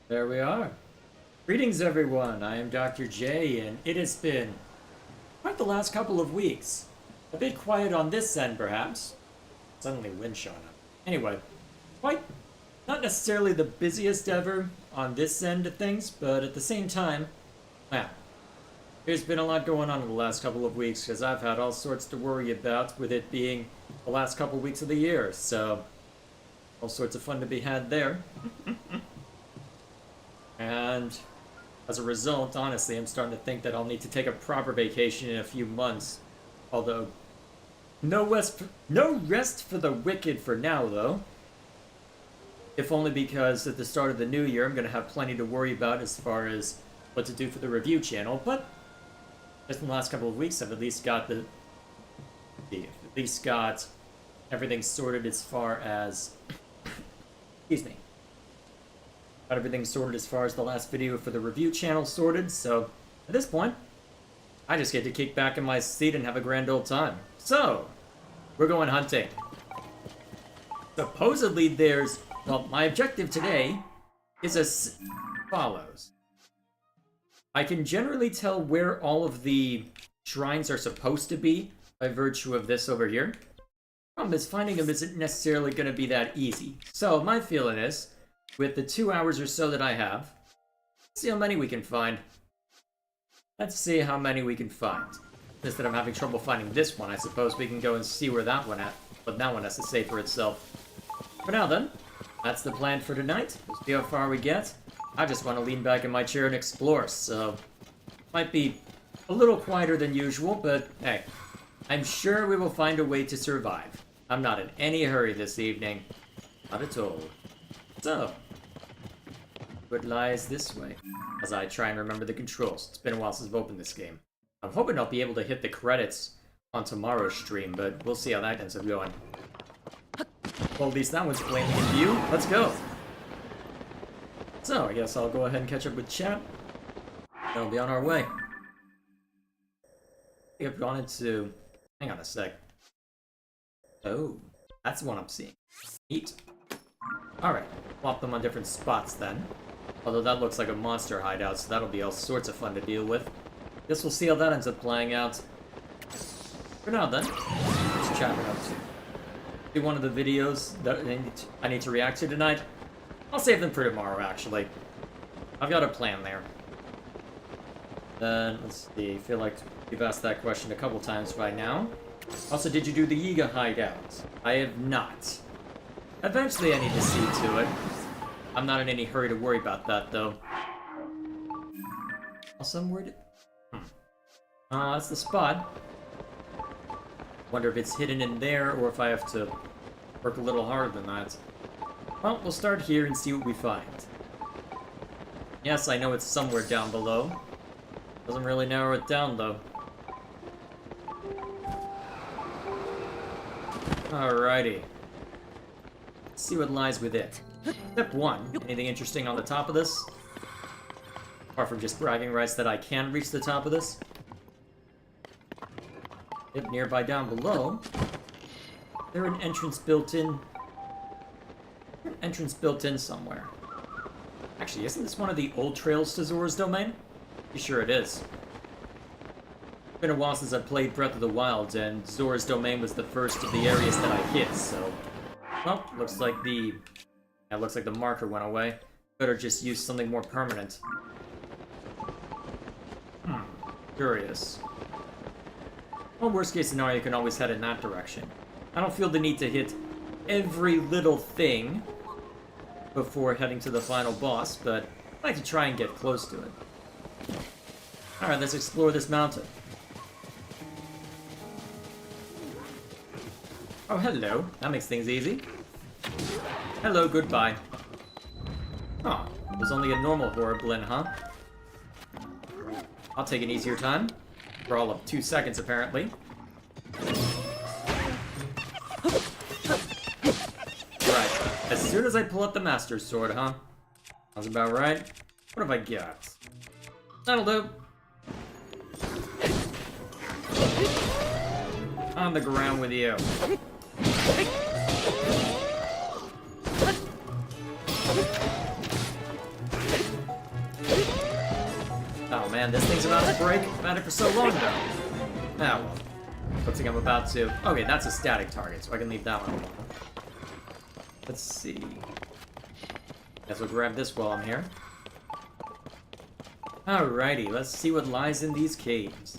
There we are. Greetings, everyone. I am Dr. J, and it has been quite the last couple of weeks. A bit quiet on this end, perhaps. Suddenly, wind showing up. Anyway, quite not necessarily the busiest ever on this end of things, but at the same time, wow. There's been a lot going on in the last couple of weeks because I've had all sorts to worry about with it being the last couple of weeks of the year, so all sorts of fun to be had there. And as a result, honestly, I'm starting to think that I'll need to take a proper vacation in a few months. Although, no rest for the wicked for now, though. If only because at the start of the new year, I'm going to have plenty to worry about as far as what to do for the review channel. But just in the last couple of weeks, I've at least got everything sorted as far as excuse me. Got everything sorted as far as the last video for the review channel sorted, so at this point, I just get to kick back in my seat and have a grand old time. So, we're going hunting. Supposedly well, my objective today is as follows. I can generally tell where all of the shrines are supposed to be by virtue of this over here. Problem is, finding them isn't necessarily going to be that easy. So, my feeling is, with the 2 hours or so that I have, let's see how many we can find. Let's see how many we can find. Since that I'm having trouble finding this one, I suppose we can go and see what that one has to say for itself. For now then, that's the plan for tonight. We'll see how far we get. I just want to lean back in my chair and explore, so might be a little quieter than usual, but hey, I'm sure we will find a way to survive. I'm not in any hurry this evening. Not at all. So, what lies this way? As I try and remember the controls. It's been a while since I've opened this game. I'm hoping I'll be able to hit the credits on tomorrow's stream, but we'll see how that ends up going. Well, at least that one's plainly in view. Let's go! So, I guess I'll go ahead and catch up with chat. And we'll be on our way. I think I've gone into... Hang on a sec. Oh, that's the one I'm seeing. Neat. Alright, plop them on different spots then. Although that looks like a monster hideout, so that'll be all sorts of fun to deal with. Guess we'll see how that ends up playing out. For now then, let's chat it up to. Do one of the videos that I need to react to tonight. I'll save them for tomorrow, actually. I've got a plan there. Then, let's see, I feel like you've asked that question a couple times by now. Also, did you do the Yiga hideout? I have not. Eventually I need to see to it. I'm not in any hurry to worry about that, though. Also, I'm worried... that's the spot. Wonder if it's hidden in there, or if I have to work a little harder than that. Well, we'll start here and see what we find. Yes, I know it's somewhere down below. Doesn't really narrow it down, though. Alrighty. Let's see what lies with it. Step 1. Anything interesting on the top of this? Apart from just bragging rights that I can reach the top of this. If nearby down below, there an entrance built in? An entrance built in somewhere. Actually, isn't this one of the old trails to Zora's Domain? Pretty sure it is. It's been a while since I played Breath of the Wild, and Zora's Domain was the first of the areas that I hit, so... Well, looks like the marker went away. Better just use something more permanent. Curious. Well, worst case scenario, you can always head in that direction. I don't feel the need to hit every little thing before heading to the final boss, but I'd like to try and get close to it. Alright, let's explore this mountain. Oh, hello. That makes things easy. Hello, goodbye. Oh, it was only a normal Horriblin, huh? I'll take an easier time. For all of 2 seconds, apparently. Right. As soon as I pull up the Master Sword, huh? Sounds about right. What have I got? That'll do. On the ground with you. Man, this thing's about to break. I've had it for so long now. Ah, well. Looks like I'm about to... Okay, that's a static target, so I can leave that one alone. Let's see. Guess we'll grab this while I'm here. Alrighty, let's see what lies in these caves.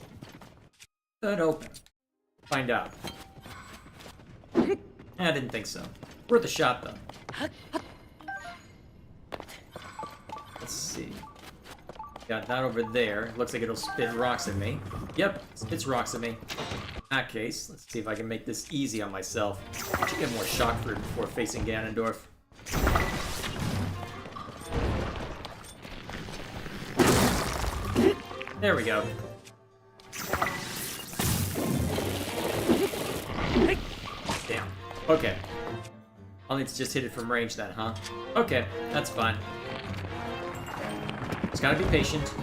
Good open. Find out. I didn't think so. Worth a shot, though. Let's see. Got that over there. Looks like it'll spit rocks at me. Yep, spits rocks at me. In that case, let's see if I can make this easy on myself. I should get more shock fruit before facing Ganondorf. There we go. Damn. Okay. I'll need to just hit it from range then, huh? Okay, that's fine. Just gotta be patient.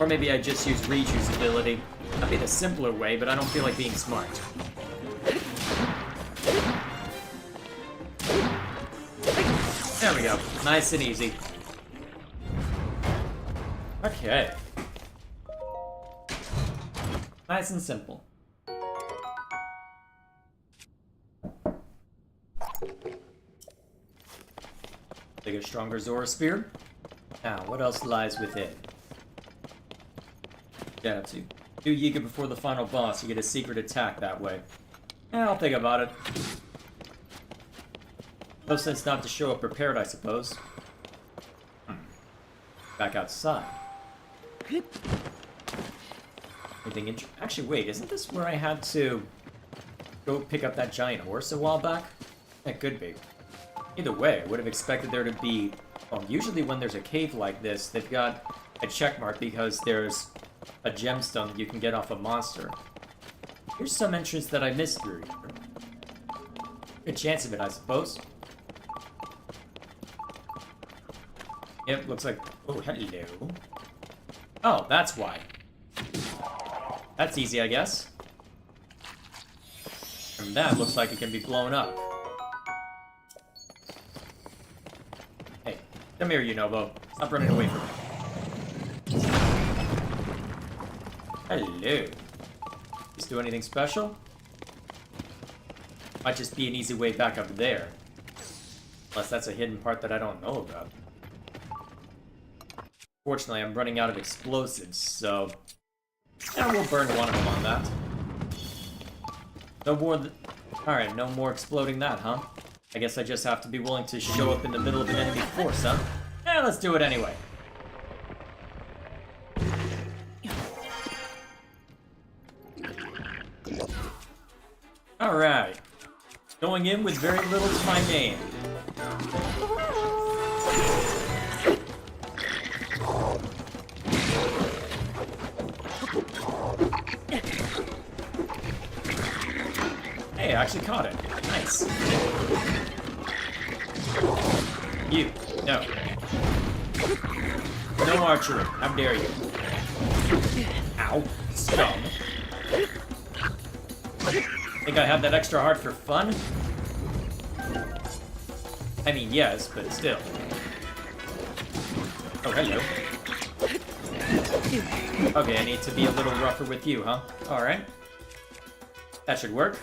Or maybe I just use Riju's ability. That'd be the simpler way, but I don't feel like being smart. There we go. Nice and easy. Okay. Nice and simple. Take a stronger Zora Spear. Now, what else lies within? Yeah, to do Yiga before the final boss, you get a secret attack that way. Yeah, I'll think about it. No sense not to show up prepared, I suppose. Back outside. Anything actually, wait, isn't this where I had to go pick up that giant horse a while back? That could be. Either way, I would have expected there to be... Well, usually when there's a cave like this, they've got a check mark because there's a gemstone that you can get off a monster. Here's some entrance that I missed through here. Good chance of it, I suppose. Yep, looks like... Oh, hello. Oh, that's why. That's easy, I guess. And that looks like it can be blown up. Hey, come here, Yunobo. Stop running away from me. Hello. Just do anything special? Might just be an easy way back up there. Unless that's a hidden part that I don't know about. Fortunately, I'm running out of explosives, so... Yeah, we'll burn one of them on that. No more... Alright, no more exploding that, huh? I guess I just have to be willing to show up in the middle of an enemy force, huh? Yeah, let's do it anyway. Alright. Going in with very little to my name. Hey, I actually caught it. Nice. You. No. No archery. How dare you. Ow. Scum. Think I have that extra heart for fun? I mean, yes, but still. Oh, hello. Okay, I need to be a little rougher with you, huh? Alright. That should work.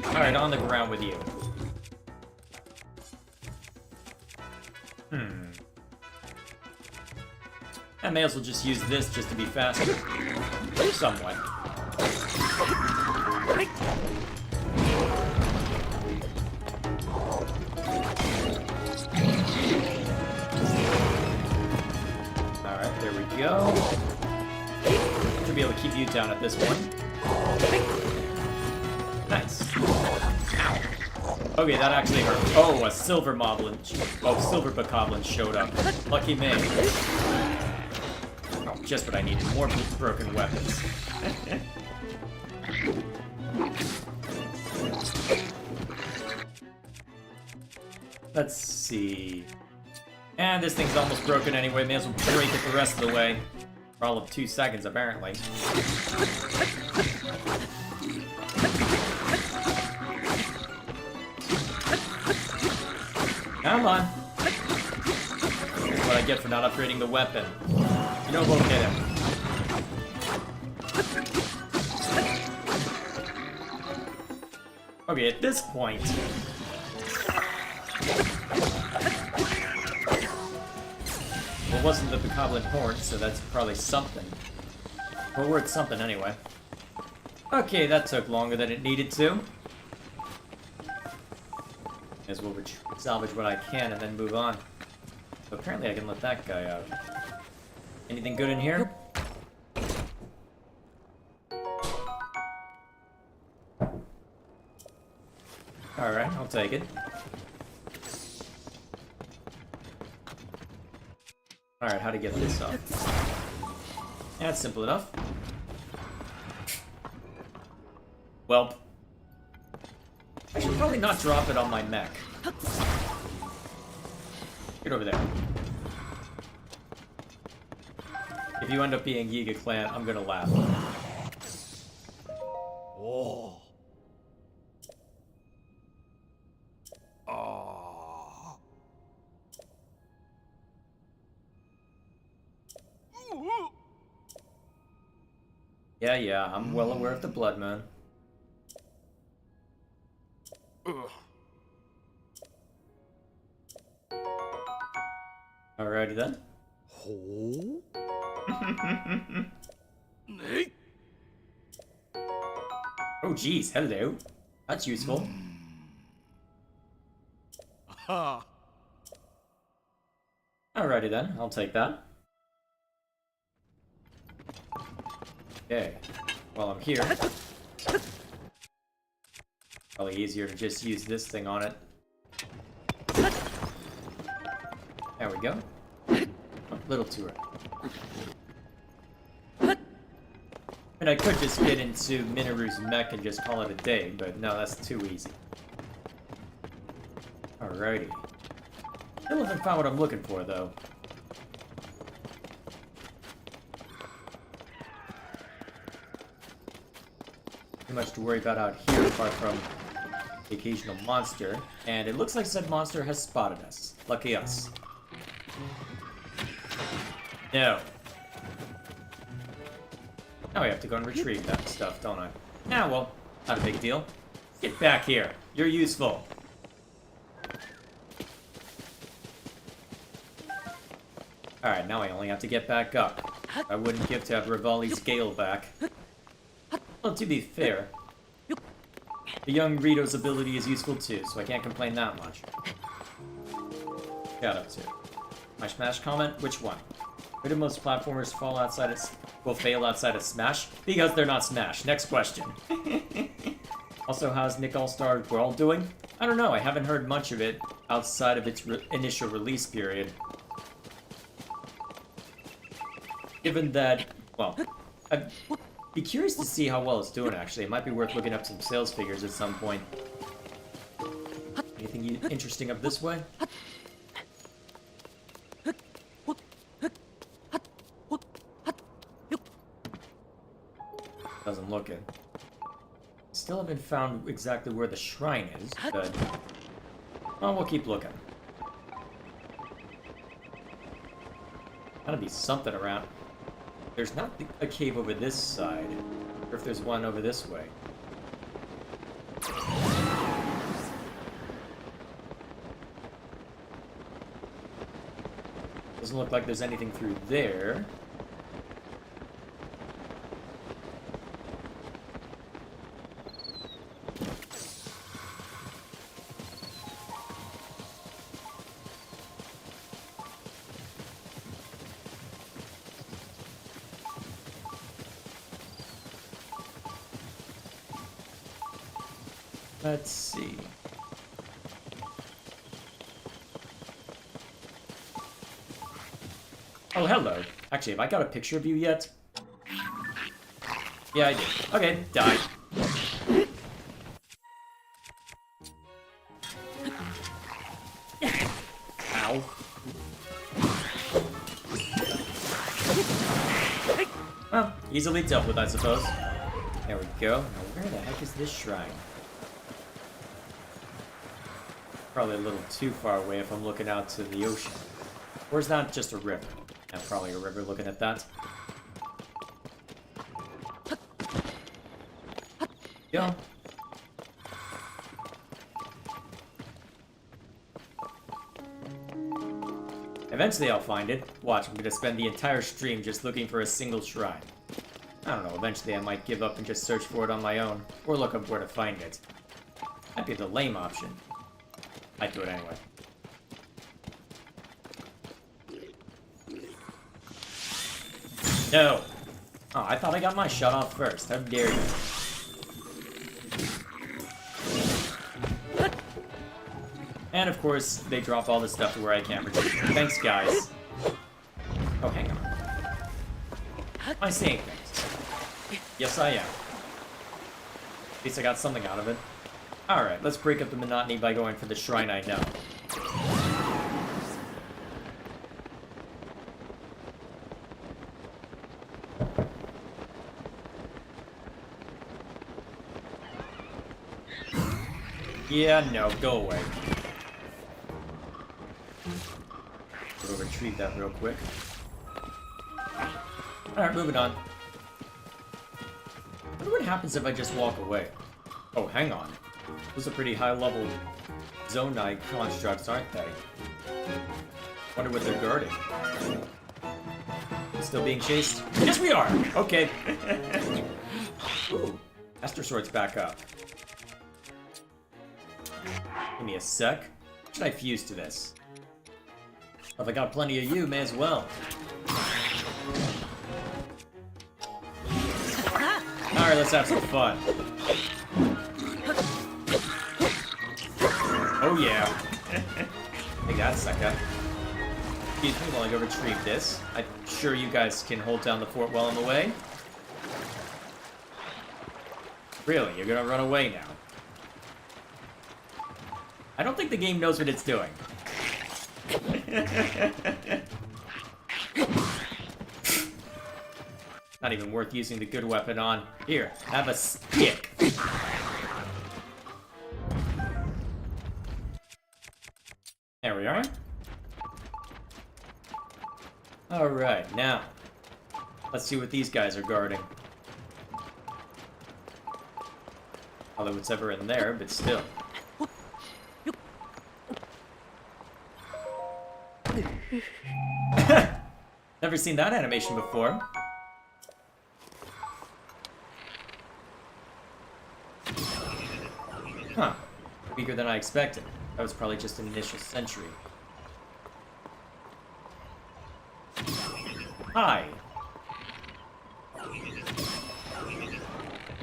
Alright, on the ground with you. I may as well just use this just to be faster. Somewhat. Alright, there we go. Should be able to keep you down at this point. Nice. Ow. Okay, that actually hurt. Oh, a silver moblin. Oh, silver bokoblin showed up. Lucky me. Oh, just what I needed. More broken weapons. Let's see. And this thing's almost broken anyway. May as well break it the rest of the way. For all of 2 seconds, apparently. Come on. Here's what I get for not upgrading the weapon. You know, won't hit him. Okay, at this point... Well, it wasn't the Bokoblin horn, so that's probably something. Well, worth something anyway. Okay, that took longer than it needed to. As well salvage what I can and then move on. So apparently I can let that guy out. Anything good in here? Alright, I'll take it. Alright, how to get this up? Yeah, that's simple enough. Well, I should probably not drop it on my mech. Get over there. If you end up being Yiga Clan, I'm gonna laugh. Oh. Yeah, I'm well aware of the Blood Moon. Alrighty then. Oh geez, hello. That's useful. Alrighty then, I'll take that. Okay, while I'm here, probably easier to just use this thing on it. There we go. A little too early. And I could just get into Minoru's mech and just call it a day, but no, that's too easy. Alrighty. Still haven't found what I'm looking for, though. Too much to worry about out here, apart from the occasional monster. And it looks like said monster has spotted us. Lucky us. No. Now I have to go and retrieve that stuff, don't I? Yeah, well, not a big deal. Get back here. You're useful. Alright, now I only have to get back up. I wouldn't give to have Rivali's Gale back. Well, to be fair, the young Rito's ability is useful too, so I can't complain that much. Shout out to. My Smash comment? Which one? Why do most platformers will fail outside of Smash? Because they're not Smash. Next question. Also, how's Nick All-Star World doing? I don't know, I haven't heard much of it outside of its initial release period. Given that, well, I'd be curious to see how well it's doing, actually. It might be worth looking up some sales figures at some point. Anything interesting up this way? Doesn't look it. Still haven't found exactly where the shrine is, but... well, we'll keep looking. Gotta be something around. There's not a cave over this side, or if there's one over this way. Doesn't look like there's anything through there. Let's see. Oh, hello. Actually, have I got a picture of you yet? Yeah, I did. Okay, die. Ow. Well, easily dealt with, I suppose. There we go. Now, where the heck is this shrine? Probably a little too far away if I'm looking out to the ocean. Or is that just a river? Yeah, probably a river looking at that. Go. Eventually I'll find it. Watch, I'm gonna spend the entire stream just looking for a single shrine. I don't know, eventually I might give up and just search for it on my own, or look up where to find it. Might be the lame option. I'd do it anyway. No! Oh, I thought I got my shot off first. How dare you? And of course, they drop all this stuff to where I can't retrieve it. Thanks, guys. Oh, hang on. Am I saying things? Yes, I am. At least I got something out of it. Alright, let's break up the monotony by going for the shrine I know. Yeah, no, go away. We'll retrieve that real quick. Alright, moving on. I wonder what happens if I just walk away. Oh, hang on. Those are pretty high-level Zonai constructs, aren't they? Wonder what they're guarding. Still being chased? Yes, we are! Okay. Ooh, Master Sword's back up. Give me a sec. Should I fuse to this? If I got plenty of you, may as well. Alright, let's have some fun. Oh yeah. Take that, sucker. Excuse me while I go retrieve this. I'm sure you guys can hold down the fort while I'm away. Really, you're gonna run away now? I don't think the game knows what it's doing. Not even worth using the good weapon on. Here, have a stick. There we are. Alright, now. Let's see what these guys are guarding. Although it's ever in there, but still. Never seen that animation before. Huh. Weaker than I expected. That was probably just an initial sentry. Hi!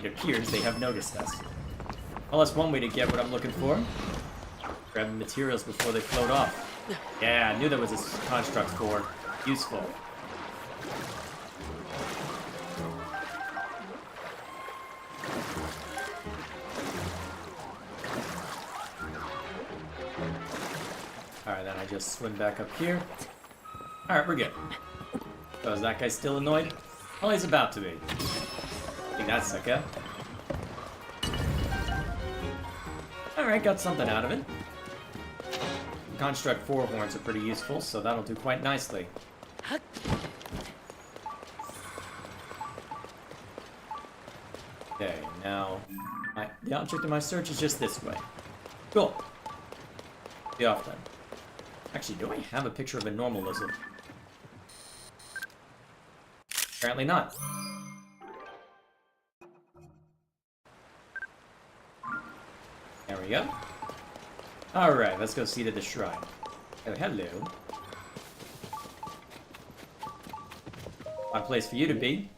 It appears they have noticed us. Well, that's one way to get what I'm looking for. Grab the materials before they float off. Yeah, I knew there was a construct for. Useful. Alright, then I just swim back up here. Alright, we're good. So is that guy still annoyed? Well, he's about to be. Take that, sucker. Alright, got something out of it. Construct 4 horns are pretty useful, so that'll do quite nicely. Okay, now... the object of my search is just this way. Cool. Be off then. Actually, do I have a picture of a normal lizard? Apparently not. There we go. Alright, let's go see to the shrine. Oh, hello. Odd place for you to be.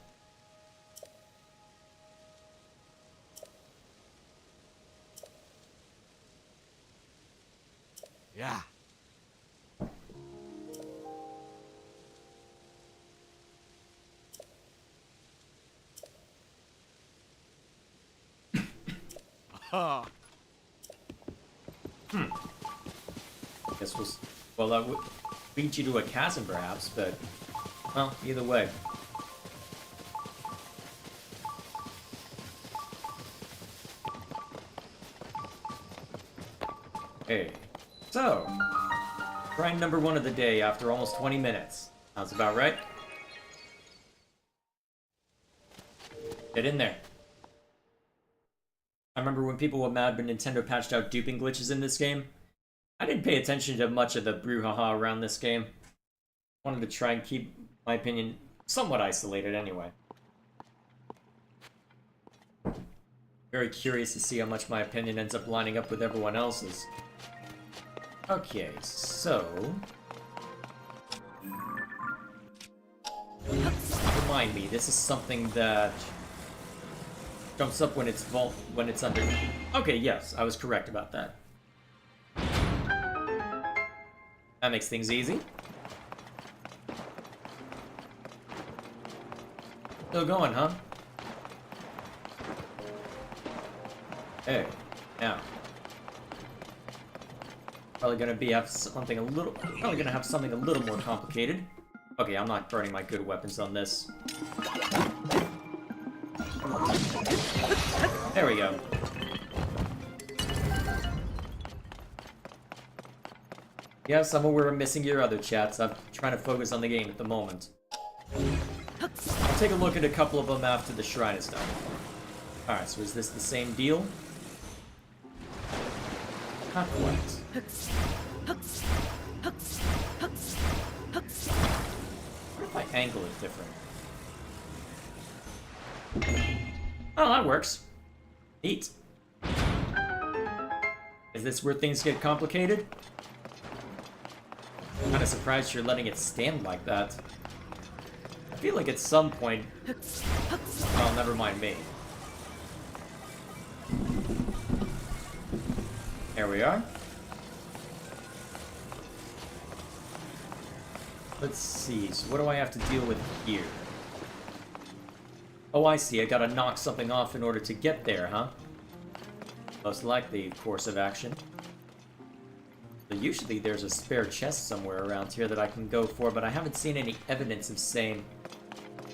Yeah. Guess we'll... Well, that would lead you to a chasm, perhaps, but... Well, either way. Hey. So, shrine number 1 of the day after almost 20 minutes. Sounds about right. Get in there. I remember when people were mad when Nintendo patched out duping glitches in this game. I didn't pay attention to much of the brouhaha around this game. Wanted to try and keep my opinion somewhat isolated anyway. Very curious to see how much my opinion ends up lining up with everyone else's. Okay, so... Remind me, this is something that jumps up when it's under... Okay, yes, I was correct about that. That makes things easy. Still going, huh? Hey, now. Probably gonna have something a little more complicated. Okay, I'm not burning my good weapons on this. There we go. Yes, I'm aware I'm missing your other chats. I'm trying to focus on the game at the moment. I'll take a look at a couple of them after the shrine is done. Alright, so is this the same deal? Not quite. What if I angle it different? Oh, that works. Neat. Is this where things get complicated? I'm kinda surprised you're letting it stand like that. I feel like at some point... Oh, never mind me. There we are. Let's see, so what do I have to deal with here? Oh, I see, I gotta knock something off in order to get there, huh? Most likely course of action. But usually there's a spare chest somewhere around here that I can go for, but I haven't seen any evidence of same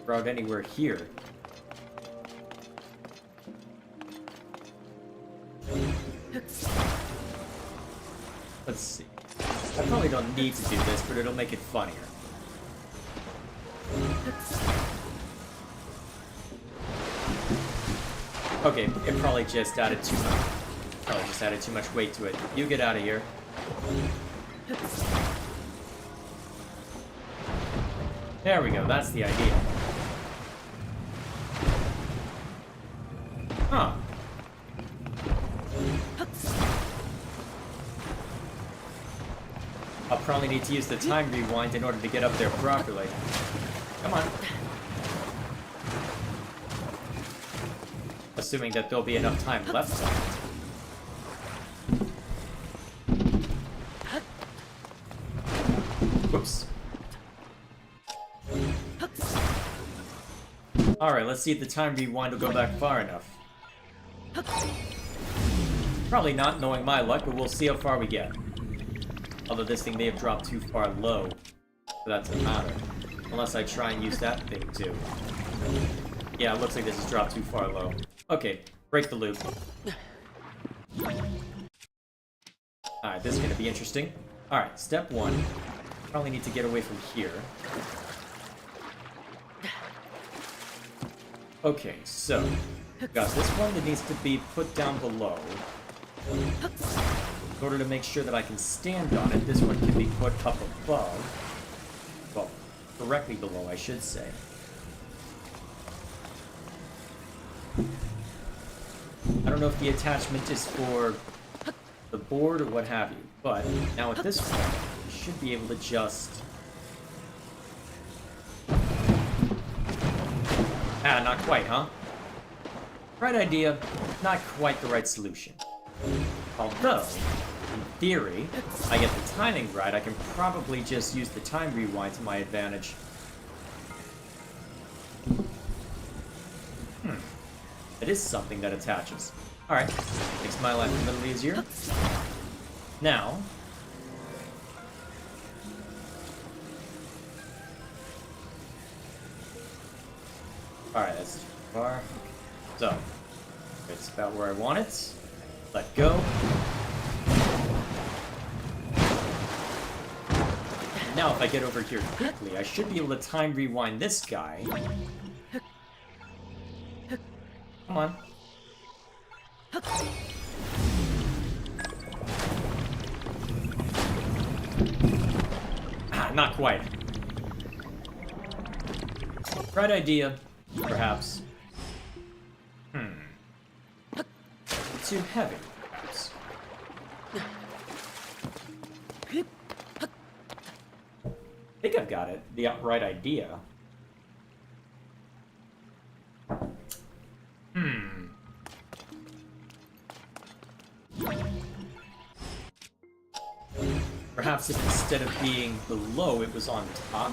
around anywhere here. Let's see. I probably don't need to do this, but it'll make it funnier. Okay, it probably just added too much. Probably just added too much weight to it. You get out of here. There we go, that's the idea. Huh. I'll probably need to use the time rewind in order to get up there properly. Come on. Assuming that there'll be enough time left on it. Whoops. Alright, let's see if the time rewind will go back far enough. Probably not, knowing my luck, but we'll see how far we get. Although this thing may have dropped too far low for that to matter. Unless I try and use that thing too. Yeah, it looks like this has dropped too far low. Okay, break the loop. Alright, this is gonna be interesting. Alright, step 1. Probably need to get away from here. Okay, so we've got this one that needs to be put down below. In order to make sure that I can stand on it, this one can be put up above. Well, directly below, I should say. I don't know if the attachment is for the board or what have you, but now at this point, I should be able to just... Ah, not quite, huh? Right idea, not quite the right solution. Although, in theory, if I get the timing right, I can probably just use the time rewind to my advantage. It is something that attaches. Alright, makes my life a little easier. Now... Alright, that's too far. So, it's about where I want it. Let go. Now, if I get over here quickly, I should be able to time rewind this guy. Come on. Ah, not quite. Right idea, perhaps. Too heavy, perhaps. I think I've got it. The right idea. Perhaps if instead of being below, it was on top.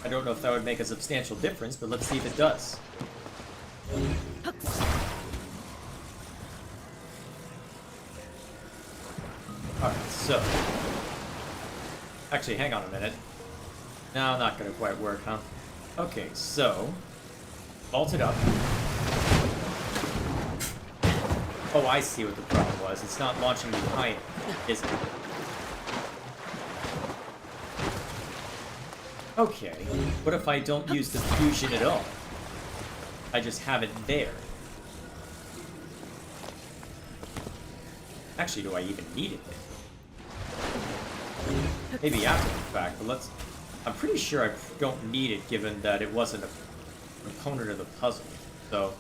I don't know if that would make a substantial difference, but let's see if it does. Alright, so... Actually, hang on a minute. No, not gonna quite work, huh? Okay, so... Vault it up. Oh, I see what the problem was. It's not launching behind it, is it? Okay, what if I don't use the fusion at all? I just have it there. Actually, do I even need it? Maybe after the fact, but let's... I'm pretty sure I don't need it given that it wasn't a component of the puzzle, so...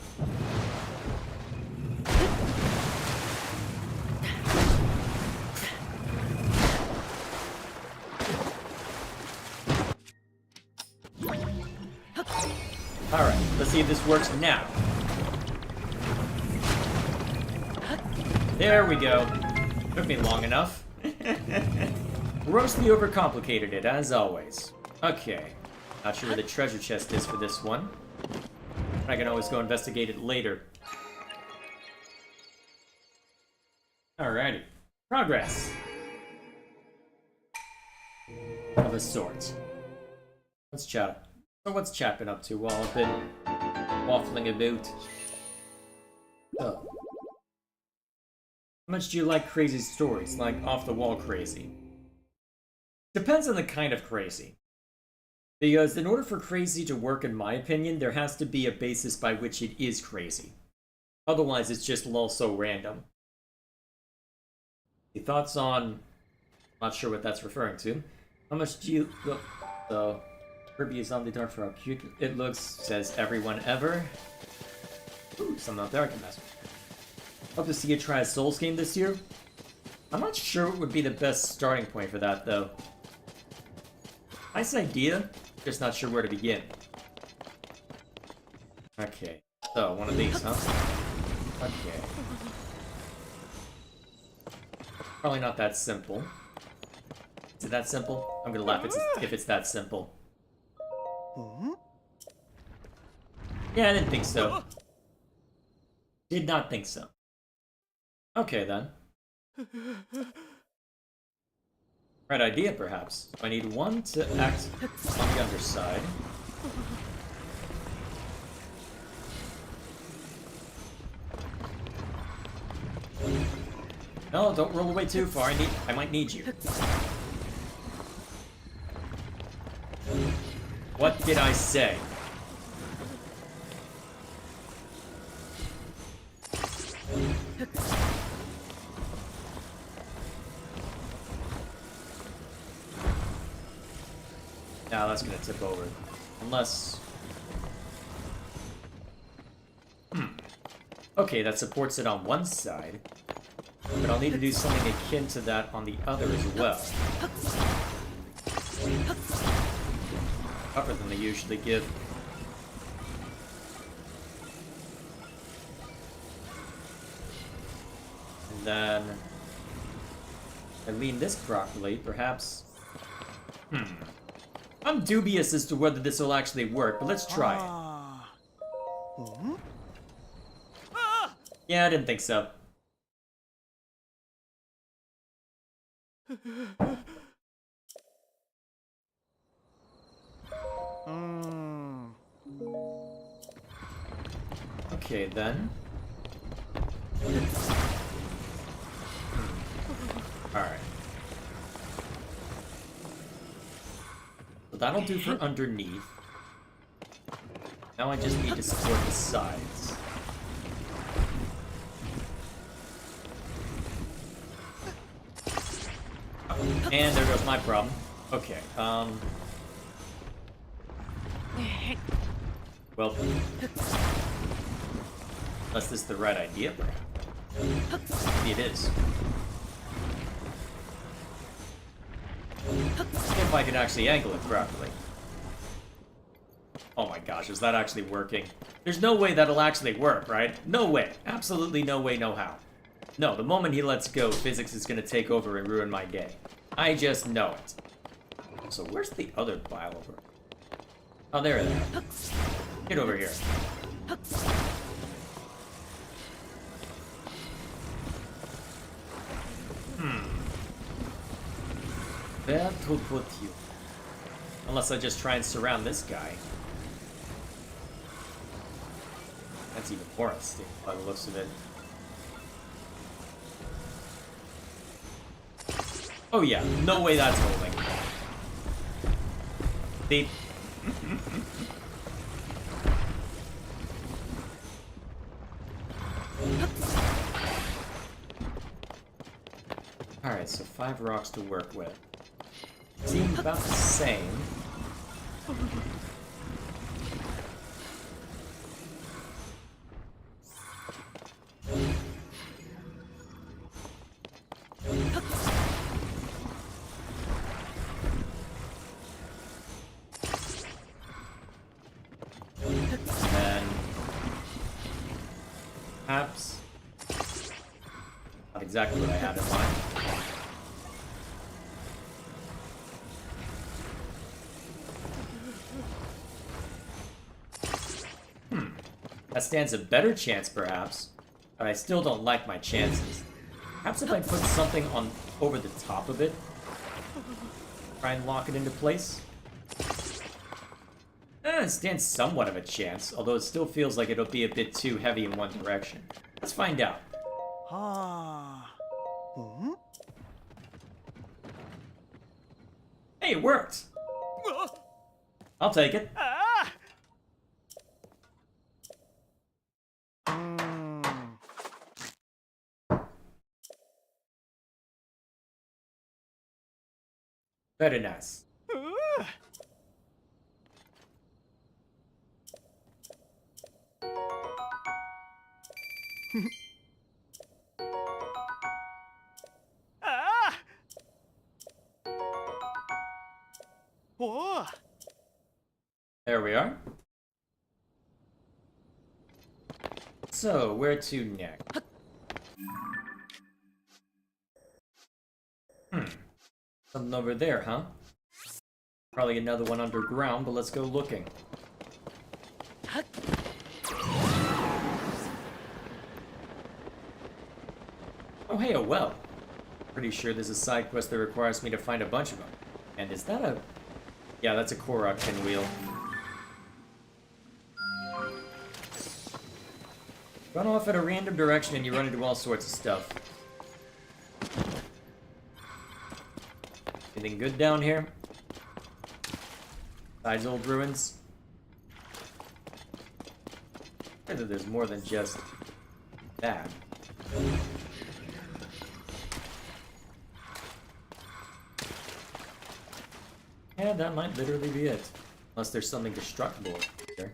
Alright, let's see if this works now. There we go. Took me long enough. Grossly overcomplicated it, as always. Okay. Not sure where the treasure chest is for this one. I can always go investigate it later. Alrighty. Progress. Of a sort. Let's chat. So what's chat been up to while I've been waffling about? Oh. How much do you like crazy stories? Like off-the-wall crazy? Depends on the kind of crazy. Because in order for crazy to work, in my opinion, there has to be a basis by which it is crazy. Otherwise, it's just lol so random. Your thoughts on... Not sure what that's referring to. How much do you... So... Kirby is on the dark for how cute it looks, says everyone ever. Ooh, something out there I can mess with. Hope to see you try a Souls game this year. I'm not sure what would be the best starting point for that, though. Nice idea, just not sure where to begin. Okay, so one of these, huh? Okay. Probably not that simple. Is it that simple? I'm gonna laugh if it's that simple. Yeah, I didn't think so. Did not think so. Okay, then. Right idea, perhaps. I need one to act on the underside. No, don't roll away too far. I might need you. What did I say? Now that's gonna tip over. Unless... Okay, that supports it on one side. But I'll need to do something akin to that on the other as well. Tougher than they usually give. And then... if I lean this properly, perhaps... I'm dubious as to whether this will actually work, but let's try it. Yeah, I didn't think so. Okay, then. Alright. that'll do for underneath. Now I just need to support the sides. And there goes my problem. Okay, well, unless this is the right idea, maybe it is. If I can actually angle it properly. Oh my gosh, is that actually working? There's no way that'll actually work, right? No way. Absolutely no way, no how. No, the moment he lets go, physics is gonna take over and ruin my day. I just know it. So where's the other pile over? Oh, there it is. Get over here. Where to put you? Unless I just try and surround this guy. That's even more unstable by the looks of it. Oh yeah, no way that's holding. Beep. Alright, so 5 rocks to work with. Seem about the same. Perhaps not exactly what I had in mind. That stands a better chance, perhaps, but I still don't like my chances. Perhaps if I put something on over the top of it, try and lock it into place. It stands somewhat of a chance, although it still feels like it'll be a bit too heavy in one direction. Let's find out. Hey, it worked! I'll take it. Very nice. There we are. So, where to next? Something over there, huh? Probably another one underground, but let's go looking. Oh, hey, a well. Pretty sure there's a side quest that requires me to find a bunch of them. And is that a... Yeah, that's a Korok pinwheel. Run off at a random direction and you run into all sorts of stuff. Anything good down here? Besides old ruins? I think there's more than just that. Yeah, that might literally be it. Unless there's something destructible here.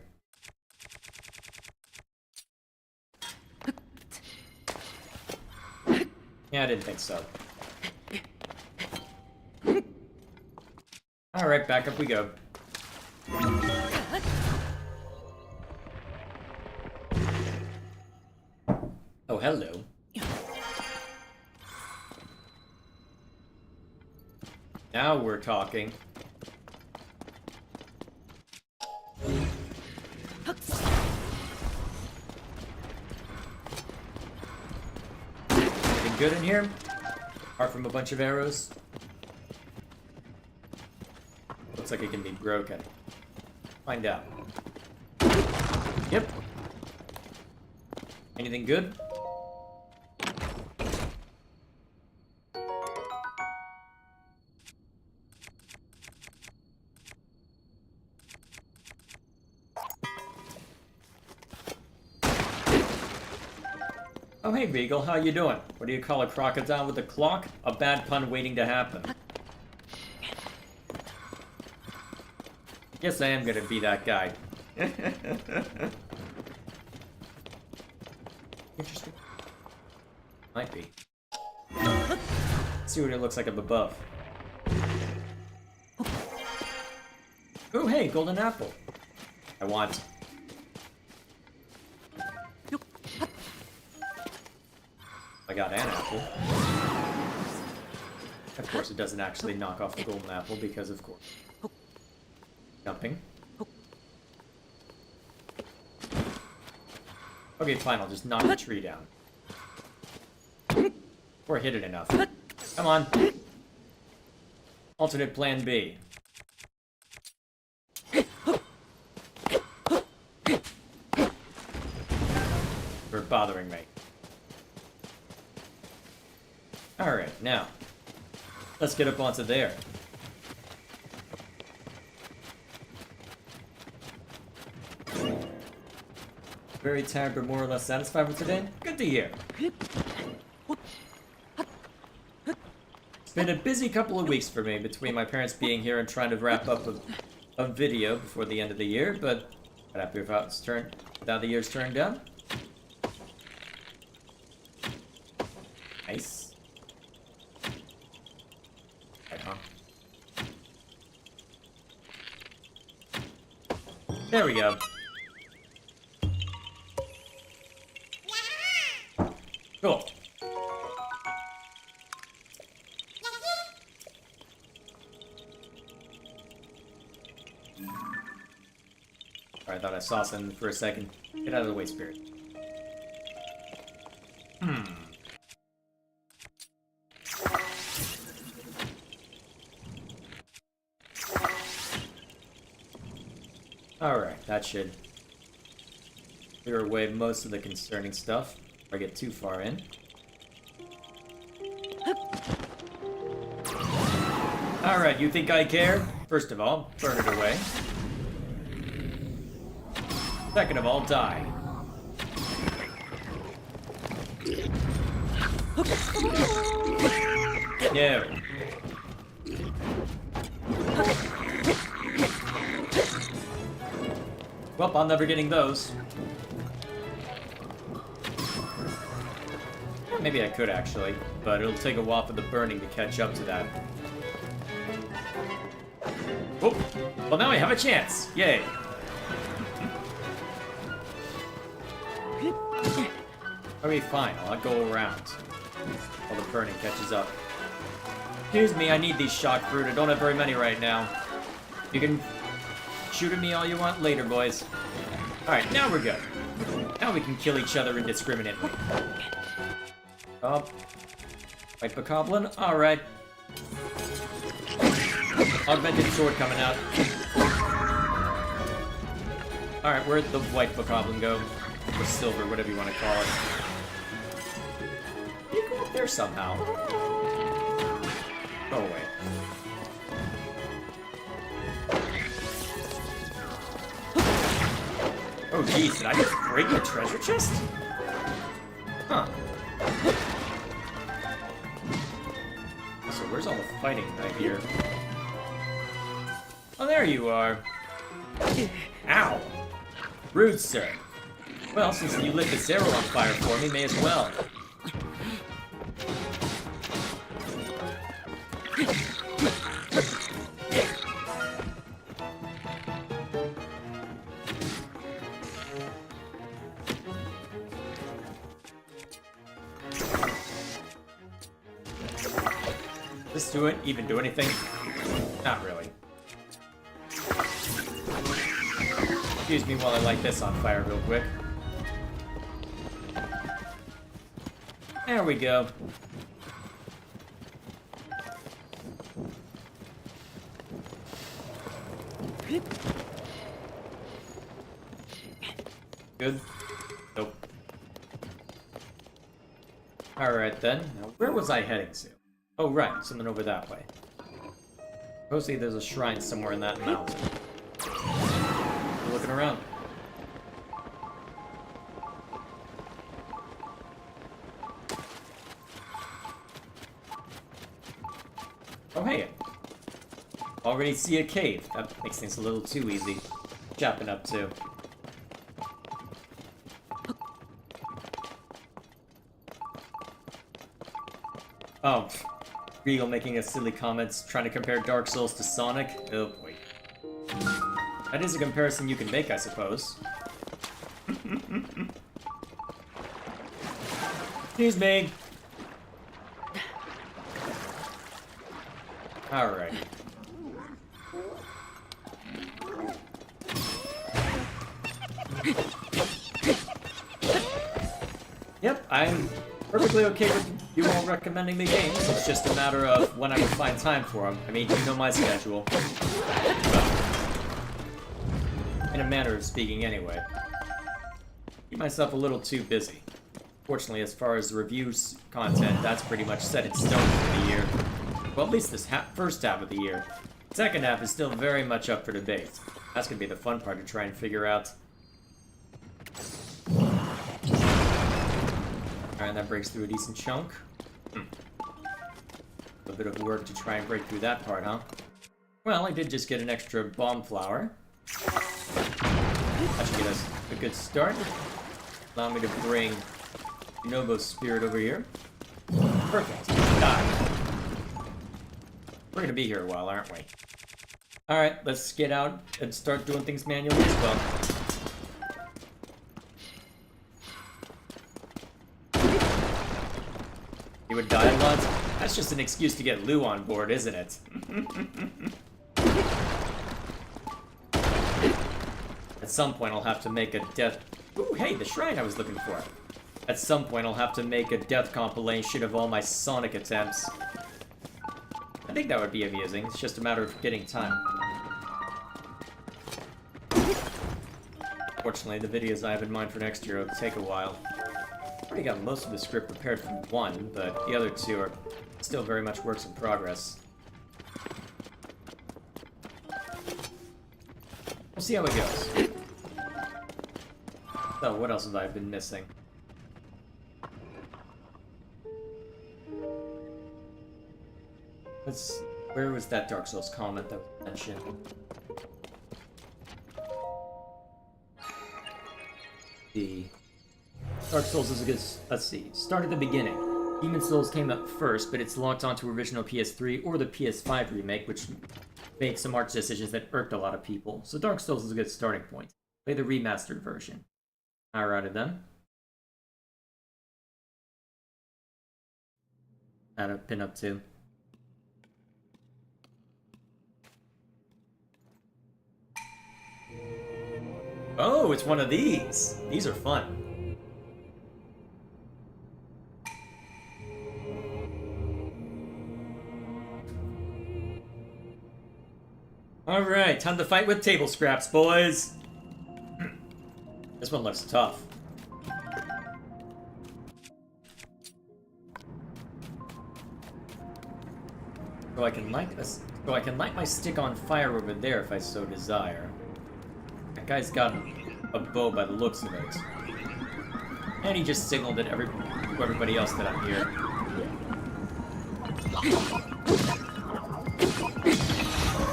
Yeah, I didn't think so. Alright, back up we go. Oh, hello. Now we're talking. Anything good in here? Apart from a bunch of arrows? Looks like it can be broken. Find out. Yep. Anything good? Oh, hey, Beagle, how you doing? What do you call a crocodile with a clock? A bad pun waiting to happen. Yes, I am gonna be that guy. Interesting. Might be. Let's see what it looks like up above. Oh, hey, golden apple. I want. I got an apple. Of course, it doesn't actually knock off the golden apple because, of course. Jumping. Okay, fine, I'll just knock the tree down. Or hit it enough. Come on. Alternate plan B. For bothering me. Alright, now. Let's get up onto there. Very tired but more or less satisfied with today? Good to hear. It's been a busy couple of weeks for me between my parents being here and trying to wrap up a video before the end of the year, but I'm happy with how the year's turned out. Nice. Right, huh? There we go. Cool. I thought I saw something for a second. Get out of the way, Spirit. Alright, that should clear away most of the concerning stuff before I get too far in. Alright, you think I care? First of all, burn it away. Second of all, die. No. Well, I'm never getting those. Maybe I could, actually, but it'll take a while for the burning to catch up to that. Oh, well now I have a chance! Yay! Okay, fine, I'll go around while the burning catches up. Excuse me, I need these shock fruit. I don't have very many right now. You can shoot at me all you want later, boys. Alright, now we're good. Now we can kill each other indiscriminately. Oh. White bokoblin? Alright. Augmented sword coming out. Alright, where'd the white bokoblin go? Or silver, whatever you want to call it. You go up there somehow. Go away. Oh geez, did I just break the treasure chest? Huh. So where's all the fighting right here? Oh, there you are. Ow! Rude, sir. Well, since you lit this arrow on fire for me, may as well. Does this even do anything? Not really. Excuse me while I light this on fire real quick. There we go. Good? Nope. Alright then. Now, where was I heading to? Oh, right. Something over that way. Supposedly there's a shrine somewhere in that mountain. Looking around. already see a cave. That makes things a little too easy. Chopping up too. Oh, Regal making a silly comments, trying to compare Dark Souls to Sonic. Oh boy. That is a comparison you can make, I suppose. Excuse me. Alright. Yep, I'm perfectly okay with you all recommending the games. It's just a matter of when I would find time for them. I mean, you know my schedule. In a manner of speaking, anyway. Keep myself a little too busy. Fortunately, as far as the reviews content, that's pretty much set in stone for the year. Well, at least this first half of the year. Second half is still very much up for debate. That's gonna be the fun part to try and figure out. Alright, that breaks through a decent chunk. A bit of work to try and break through that part, huh? Well, I did just get an extra bomb flower. That should get us a good start. Allow me to bring Nobo's spirit over here. Perfect. Die. We're gonna be here a while, aren't we? Alright, let's get out and start doing things manually as well. You would die a lot? That's just an excuse to get Lou on board, isn't it? At some point I'll have to make a death... Ooh, hey, the shrine I was looking for. At some point I'll have to make a death compilation of all my Sonic attempts. I think that would be amusing. It's just a matter of getting time. Fortunately, the videos I have in mind for next year will take a while. I already got most of the script prepared for one, but the other two are still very much works in progress. We'll see how it goes. So, what else have I been missing? Where was that Dark Souls comment that was mentioned? The Dark Souls is a good... Let's see. Start at the beginning. Demon Souls came up first, but it's locked onto original PS3 or the PS5 remake, which made some art decisions that irked a lot of people. So Dark Souls is a good starting point. Play the remastered version. Alrighty then. Add a pin up too. Oh, it's one of these! These are fun. Alright, time to fight with table scraps, boys! This one looks tough. So I can light my stick on fire over there if I so desire. That guy's got a bow by the looks of it. And he just signaled to everybody else that I'm here.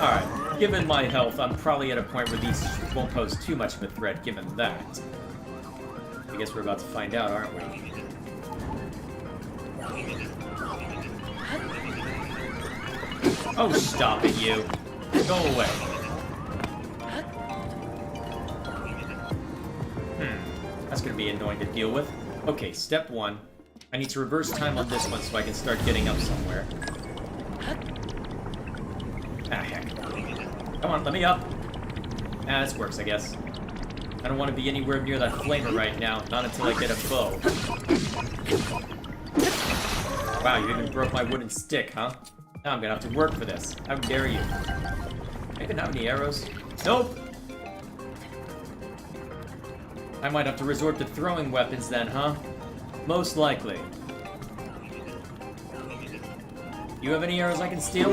Alright, given my health, I'm probably at a point where these won't pose too much of a threat given that. I guess we're about to find out, aren't we? Oh, stop it, you. Go away. That's gonna be annoying to deal with. Okay, step one. I need to reverse time on this one so I can start getting up somewhere. Ah, heck. Come on, let me up. Ah, this works, I guess. I don't want to be anywhere near that flamer right now, not until I get a bow. Wow, you even broke my wooden stick, huh? Now I'm gonna have to work for this. How dare you? I didn't have any arrows. Nope! I might have to resort to throwing weapons then, huh? Most likely. You have any arrows I can steal?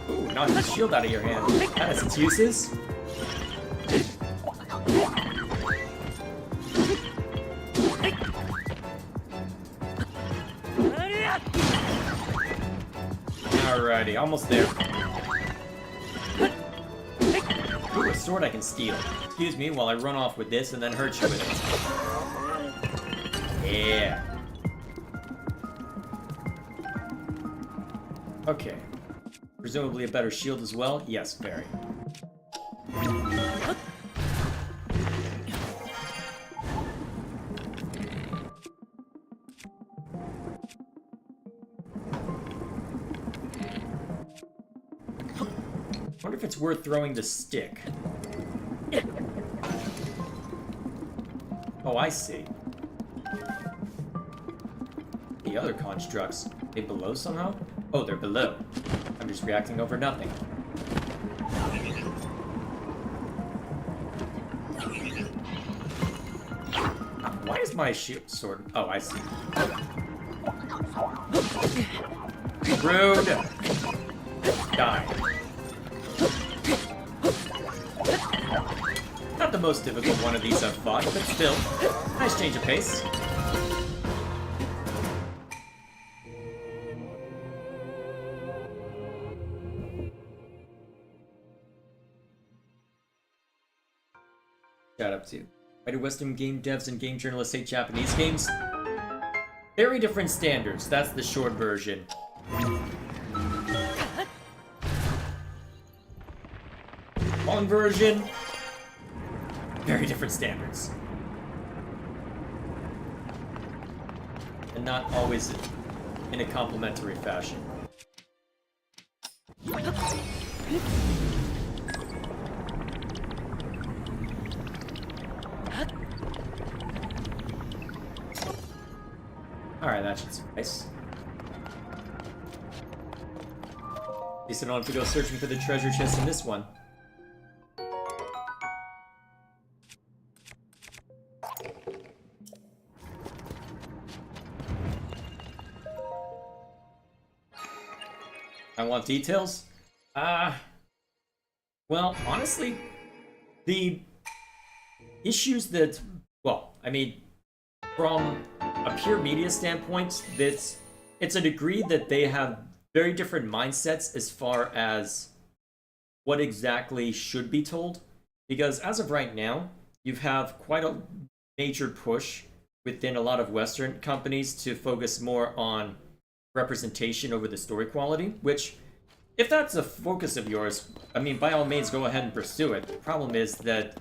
Ooh, knocked the shield out of your hand. That has its uses. variety. Almost there. Ooh, a sword I can steal. Excuse me while I run off with this and then hurt you with it. Yeah. Okay. Presumably a better shield as well? Yes, very. I wonder if it's worth throwing the stick. Oh, I see. The other constructs, they below somehow? Oh, they're below. I'm just reacting over nothing. Why is my shield sword? Oh, I see. Rude! Die. Not the most difficult one of these I've fought, but still, nice change of pace. Shout out to you. Why do Western game devs and game journalists hate Japanese games? Very different standards, that's the short version. Long version, very different standards. And not always in a complimentary fashion. Alright, that should suffice. At least I don't have to go searching for the treasure chest in this one. I want details? Well, honestly, the issues that, well, I mean, from a pure media standpoint, it's a degree that they have very different mindsets as far as what exactly should be told. Because as of right now, you have quite a major push within a lot of Western companies to focus more on representation over the story quality, which, if that's a focus of yours, I mean, by all means, go ahead and pursue it. The problem is that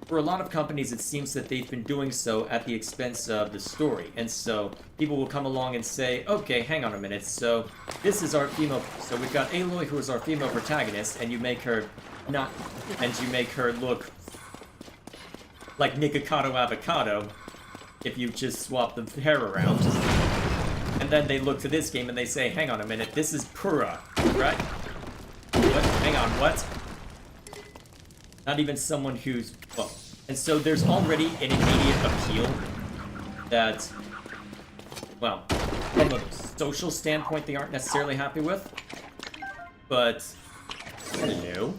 for a lot of companies, it seems that they've been doing so at the expense of the story. And so people will come along and say, okay, hang on a minute. So this is our female. So we've got Aloy, who is our female protagonist, and you make her not, and you make her look like Nikocado Avocado if you just swap the hair around. And then they look to this game and they say, hang on a minute, this is Pura, right? What? Hang on, what? Not even someone who's, well, and so there's already an immediate appeal that, well, from a social standpoint, they aren't necessarily happy with. But, hello.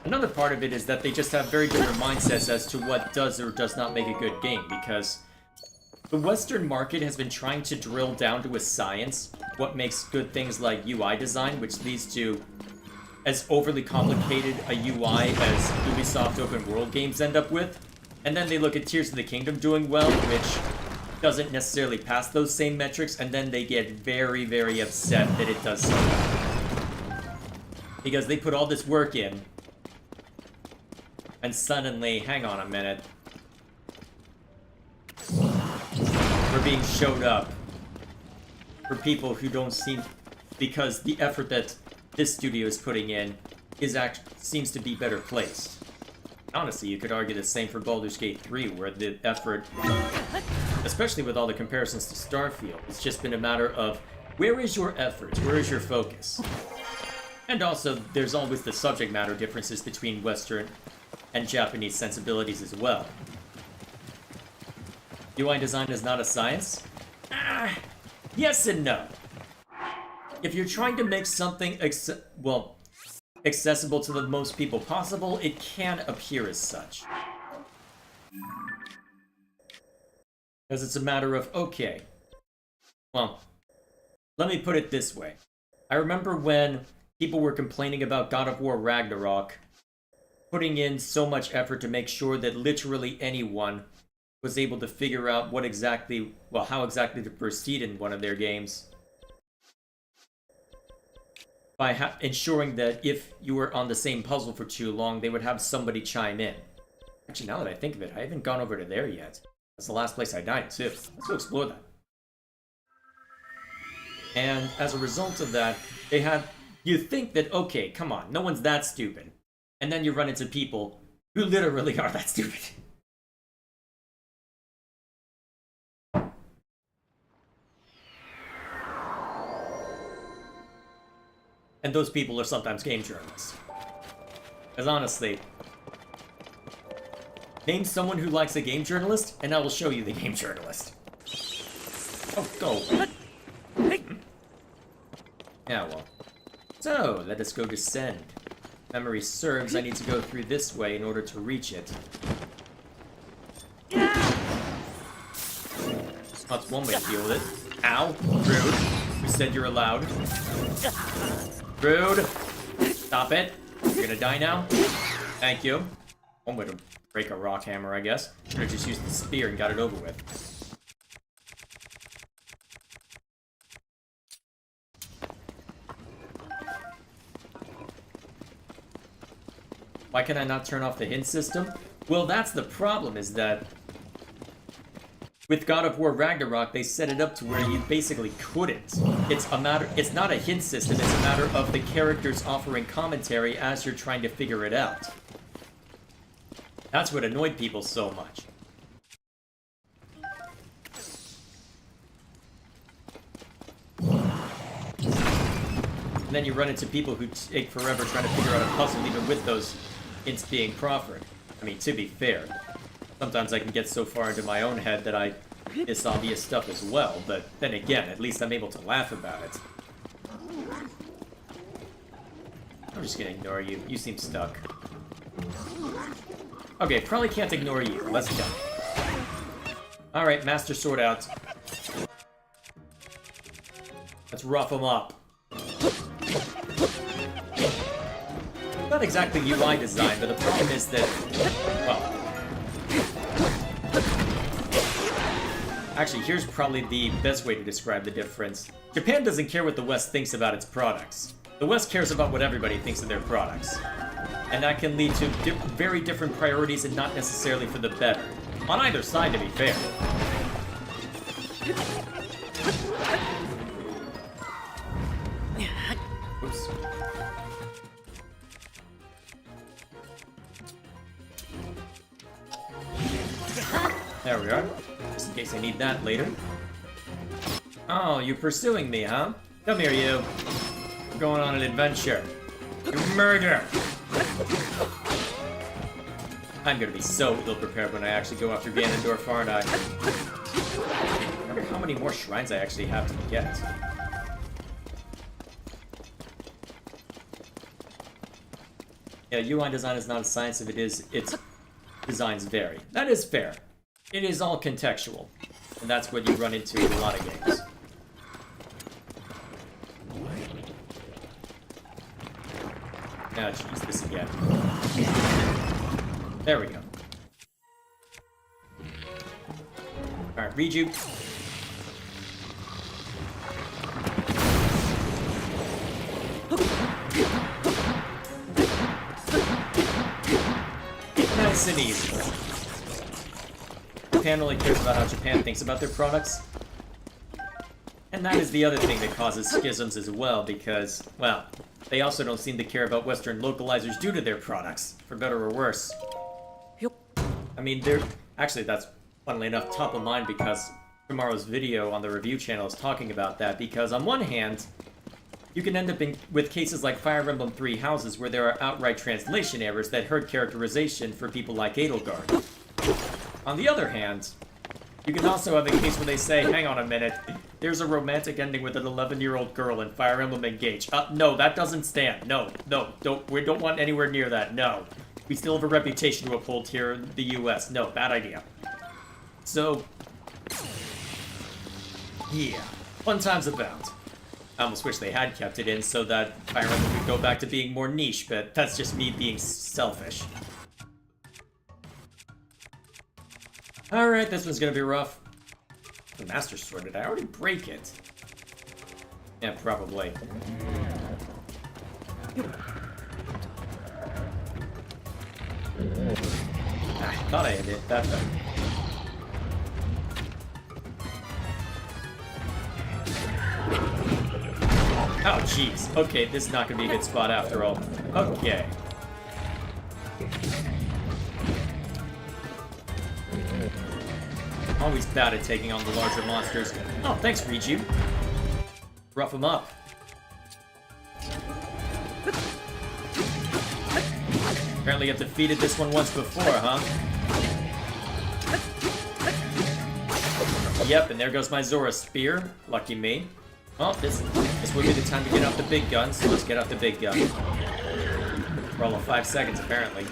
Another part of it is that they just have very different mindsets as to what does or does not make a good game, because the Western market has been trying to drill down to a science what makes good things like UI design, which leads to as overly complicated a UI as Ubisoft open world games end up with. And then they look at Tears of the Kingdom doing well, which doesn't necessarily pass those same metrics, and then they get very, very upset that it does so well. Because they put all this work in, and suddenly, hang on a minute, we're being showed up for people who don't seem, because the effort that this studio is putting in seems to be better placed. Honestly, you could argue the same for Baldur's Gate 3, where the effort, especially with all the comparisons to Starfield, it's just been a matter of where is your effort, where is your focus? And also, there's always the subject matter differences between Western and Japanese sensibilities as well. UI design is not a science? Yes and no. If you're trying to make something accessible to the most people possible, it can appear as such. Because it's a matter of, okay, well, let me put it this way. I remember when people were complaining about God of War Ragnarok putting in so much effort to make sure that literally anyone was able to figure out what exactly, well, how exactly to proceed in one of their games. By ensuring that if you were on the same puzzle for too long, they would have somebody chime in. Actually, now that I think of it, I haven't gone over to there yet. That's the last place I died, too. Let's go explore that. And as a result of that, they had... You think that, okay, come on, no one's that stupid. And then you run into people who literally are that stupid. And those people are sometimes game journalists. Because honestly, name someone who likes a game journalist, and I will show you the game journalist. Oh, go. Yeah, well. So, let us go descend. Memory serves, I need to go through this way in order to reach it. That's one way to deal with it. Ow. Rude. Who said you're allowed? Rude. Stop it. You're gonna die now? Thank you. One way to break a rock hammer, I guess. Should've just used the spear and got it over with. Why can I not turn off the hint system? Well, that's the problem, is that with God of War Ragnarok, they set it up to where you basically couldn't. It's not a hint system, it's a matter of the characters offering commentary as you're trying to figure it out. That's what annoyed people so much. And then you run into people who take forever trying to figure out a puzzle even with those hints being proffered. I mean, to be fair, sometimes I can get so far into my own head that I miss obvious stuff as well, but then again, at least I'm able to laugh about it. I'm just gonna ignore you. You seem stuck. Okay, probably can't ignore you. Let's go. Alright, Master Sword out. Let's rough them up. Not exactly UI design, but the problem is that, well... Actually, here's probably the best way to describe the difference. Japan doesn't care what the West thinks about its products. The West cares about what everybody thinks of their products. And that can lead to very different priorities and not necessarily for the better. On either side, to be fair. Oops. There we are. Just in case I need that later. Oh, you're pursuing me, huh? Come here, you. We're going on an adventure. You murder! I'm gonna be so ill-prepared when I actually go after Ganondorf, aren't I? I wonder how many more shrines I actually have to get. Yeah, UI design is not a science if it is, its designs vary. That is fair. It is all contextual. And that's what you run into in a lot of games. Ah, jeez, this again. There we go. Alright, read you. Nice and easy. Japan only cares about how Japan thinks about their products. And that is the other thing that causes schisms as well, because, well, they also don't seem to care about Western localizers due to their products, for better or worse. I mean, they're... Actually, that's, funnily enough, top of mind because tomorrow's video on the review channel is talking about that, because on one hand, you can end up with cases like Fire Emblem Three Houses where there are outright translation errors that hurt characterization for people like Edelgard. On the other hand, you can also have a case where they say, hang on a minute, there's a romantic ending with an 11-year-old girl in Fire Emblem Engage. No, that doesn't stand. No, we don't want anywhere near that, no. We still have a reputation to uphold here in the US. No, bad idea. So, yeah, fun times abound. I almost wish they had kept it in so that Fire Emblem could go back to being more niche, but that's just me being selfish. Alright, this one's gonna be rough. The Master Sword, did I already break it? Yeah, probably. I thought I had hit that though. Oh, jeez. Okay, this is not gonna be a good spot after all. Okay. Always bad at taking on the larger monsters. Oh, thanks, Riju. Rough them up. Apparently I've defeated this one once before, huh? Yep, and there goes my Zora Spear. Lucky me. Well, this would be the time to get out the big gun, so let's get out the big gun. For all of 5 seconds, apparently.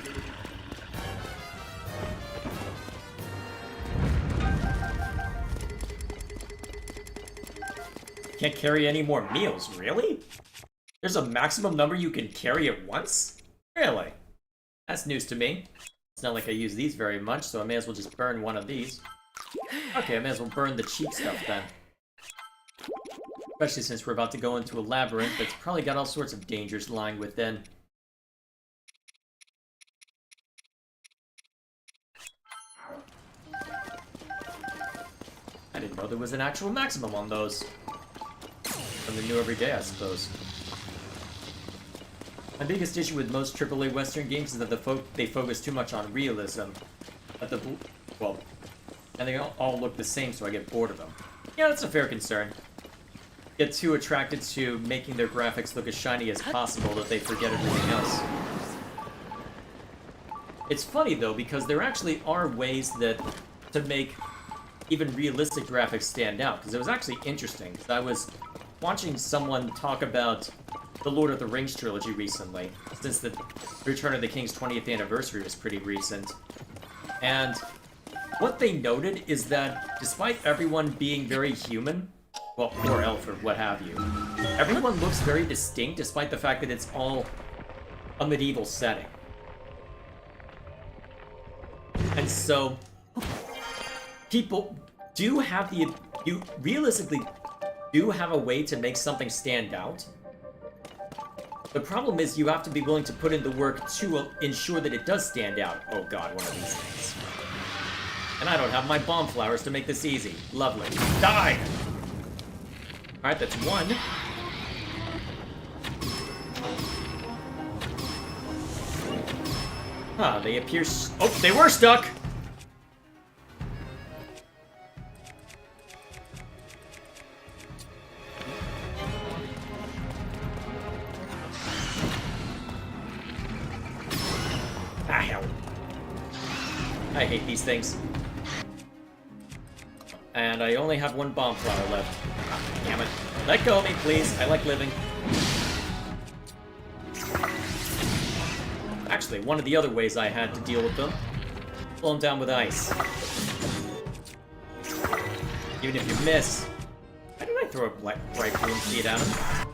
Can't carry any more meals, really? There's a maximum number you can carry at once? Really? That's news to me. It's not like I use these very much, so I may as well just burn one of these. Okay, I may as well burn the cheap stuff then. Especially since we're about to go into a labyrinth that's probably got all sorts of dangers lying within. I didn't know there was an actual maximum on those. Something new every day, I suppose. My biggest issue with most AAA Western games is that they focus too much on realism. And they all look the same, so I get bored of them. Yeah, that's a fair concern. Get too attracted to making their graphics look as shiny as possible that they forget everything else. It's funny though, because there actually are ways to make even realistic graphics stand out, because it was actually interesting, because I was watching someone talk about the Lord of the Rings trilogy recently, since the Return of the King's 20th anniversary was pretty recent. And what they noted is that despite everyone being very human, well, or elf or what have you, everyone looks very distinct despite the fact that it's all a medieval setting. And so, people do have you realistically do have a way to make something stand out. The problem is you have to be willing to put in the work to ensure that it does stand out. Oh god, one of these things. And I don't have my bomb flowers to make this easy. Lovely. Die! Alright, that's one. Ah, they appear... Oh, they were stuck! Ah, hell. I hate these things. And I only have one bomb flower left. Ah, damn it. Let go of me, please. I like living. Actually, one of the other ways I had to deal with them, blow them down with ice. Even if you miss. Why did I throw a bright green seed at him?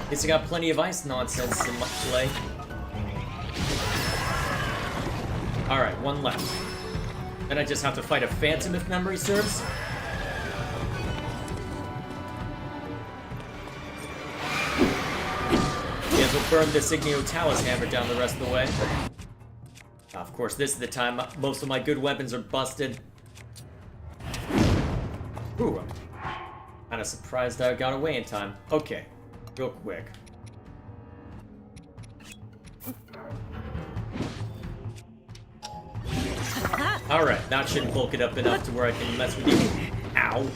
Guess I got plenty of ice nonsense in my play. Alright, one left. Then I just have to fight a phantom if memory serves. May as well burn this Igneo Talus hammer down the rest of the way. Of course, this is the time most of my good weapons are busted. Ooh, I'm kinda surprised I got away in time. Okay. Real quick. Alright, that shouldn't bulk it up enough to where I can mess with you. Ow.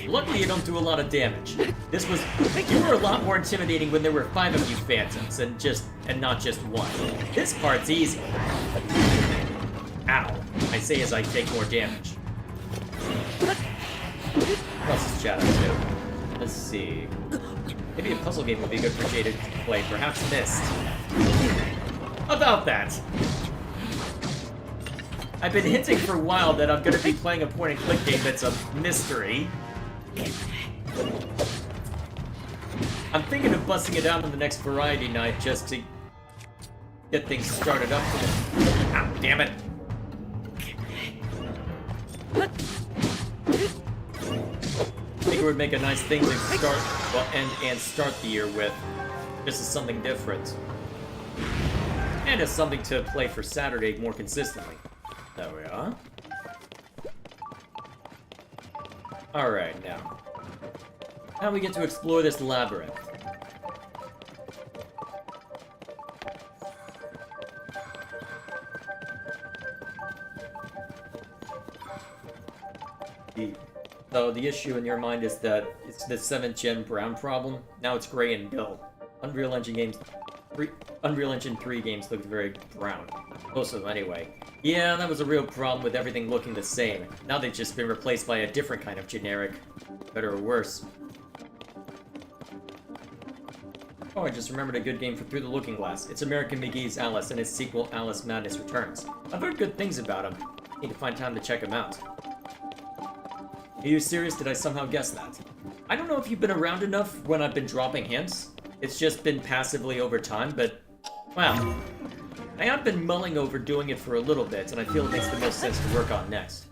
Luckily you don't do a lot of damage. You were a lot more intimidating when there were 5 of you phantoms and not just one. This part's easy. Ow. I say as I take more damage. What else is chat up to? Let's see. Maybe a puzzle game would be good for Jada to play, perhaps Myst. About that! I've been hinting for a while that I'm gonna be playing a point-and-click game that's a mystery. I'm thinking of busting it out on the next variety night just to get things started up. Ah, damn it! I think it would make a nice thing to start, well, and start the year with. Just as something different. And as something to play for Saturday more consistently. There we are. Alright, now. Now we get to explore this labyrinth. So the issue in your mind is that it's the 7th gen brown problem. Now it's gray and dull. Unreal Engine 3 games looked very brown. Most of them anyway. Yeah, that was a real problem with everything looking the same. Now they've just been replaced by a different kind of generic. Better or worse. Oh, I just remembered a good game for Through the Looking Glass. It's American McGee's Alice and his sequel, Alice Madness Returns. I've heard good things about him. Need to find time to check him out. Are you serious? Did I somehow guess that? I don't know if you've been around enough when I've been dropping hints. It's just been passively over time, but... wow. I have been mulling over doing it for a little bit, and I feel it makes the most sense to work on next.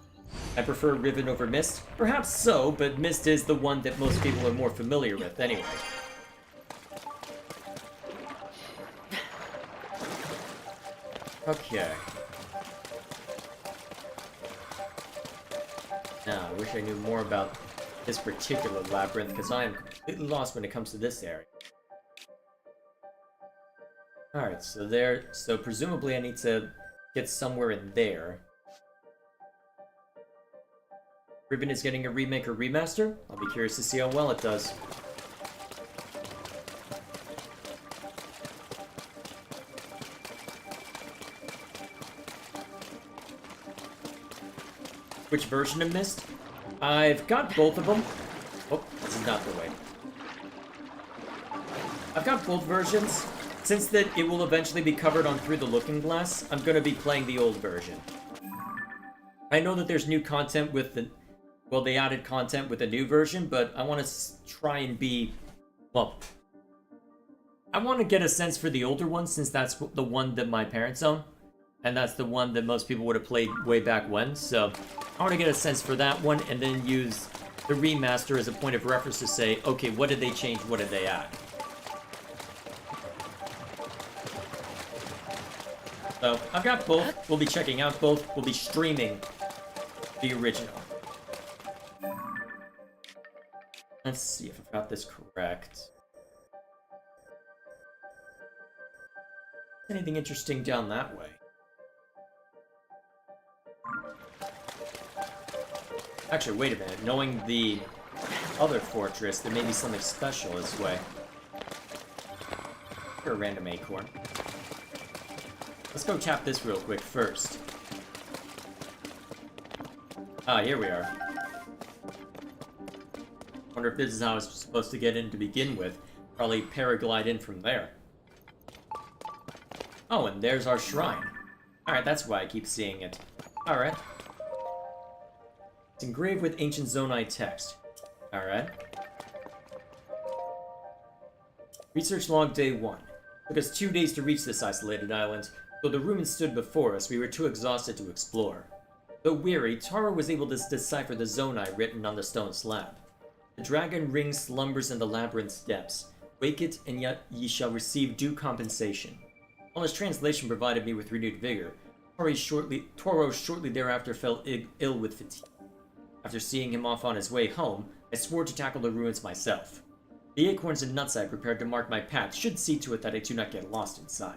I prefer Riven over Mist? Perhaps so, but Mist is the one that most people are more familiar with anyway. Okay. Now, I wish I knew more about this particular labyrinth, because I am completely lost when it comes to this area. Alright, so presumably I need to get somewhere in there. Ribbon is getting a remake or remaster? I'll be curious to see how well it does. Which version of Myst? I've got both of them. Oh, this is not the way. I've got both versions. Since that it will eventually be covered on Through the Looking Glass, I'm going to be playing the old version. I know that there's new content with the... well, they added content with the new version, but I want to try and be... well, I want to get a sense for the older one, since that's the one that my parents own. And that's the one that most people would have played way back when, so... I want to get a sense for that one, and then use the remaster as a point of reference to say, okay, what did they change, what did they add? So, I've got both. We'll be checking out both. We'll be streaming the original. Let's see if I've got this correct. Anything interesting down that way? Actually, wait a minute. Knowing the other fortress, there may be something special this way. Or a random acorn. Let's go tap this real quick first. Ah, here we are. Wonder if this is how I was supposed to get in to begin with. Probably paraglide in from there. Oh, and there's our shrine. Alright, that's why I keep seeing it. Alright. It's engraved with ancient Zonai text. Alright. Research log day 1. Took us 2 days to reach this isolated island. Though the ruins stood before us, we were too exhausted to explore. Though weary, Taro was able to decipher the Zonai written on the stone slab. The dragon ring slumbers in the labyrinth's depths. Wake it, and yet ye shall receive due compensation. While his translation provided me with renewed vigor, Toro shortly thereafter fell ill with fatigue. After seeing him off on his way home, I swore to tackle the ruins myself. The acorns and nuts I prepared to mark my path should see to it that I do not get lost inside.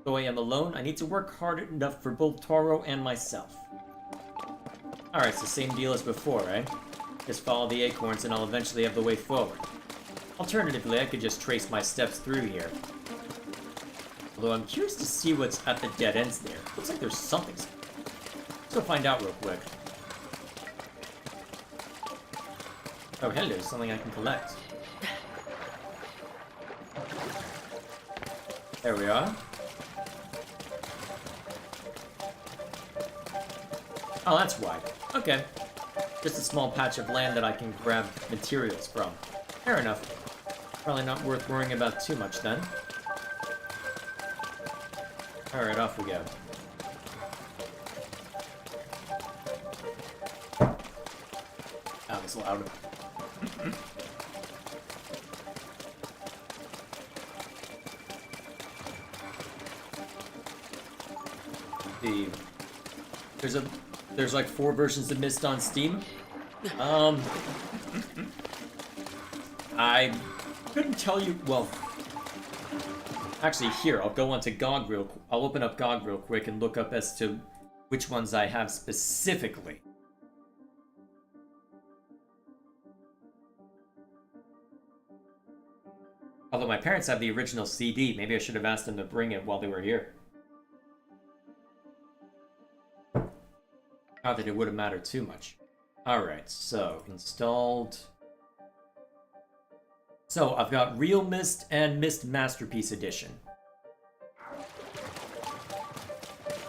Though I am alone, I need to work hard enough for both Toro and myself. Alright, it's the same deal as before, eh? Just follow the acorns and I'll eventually have the way forward. Alternatively, I could just trace my steps through here. Although I'm curious to see what's at the dead ends there. Looks like there's something. Let's go find out real quick. Oh, hello, something I can collect. There we are. Oh, that's why. Okay. Just a small patch of land that I can grab materials from. Fair enough. Probably not worth worrying about too much then. Alright, off we go. That was loud. There's like 4 versions of Myst on Steam. I couldn't tell you. Well, actually, here I'll go onto GOG I'll open up GOG real quick and look up as to which ones I have specifically. Although my parents have the original CD, maybe I should have asked them to bring it while they were here. Not that it would have mattered too much. Alright, so, installed. So, I've got Real Myst and Myst Masterpiece Edition. I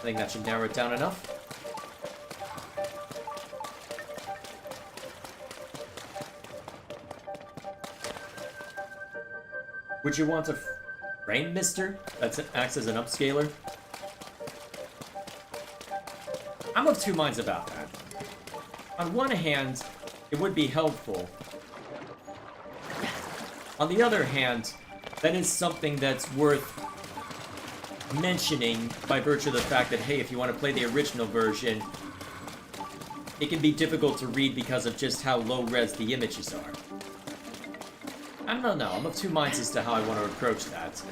think that should narrow it down enough. Would you want a frame mister that acts as an upscaler? I'm of two minds about that. On one hand, it would be helpful. On the other hand, that is something that's worth mentioning by virtue of the fact that, hey, if you want to play the original version, it can be difficult to read because of just how low-res the images are. I don't know, I'm of two minds as to how I want to approach that.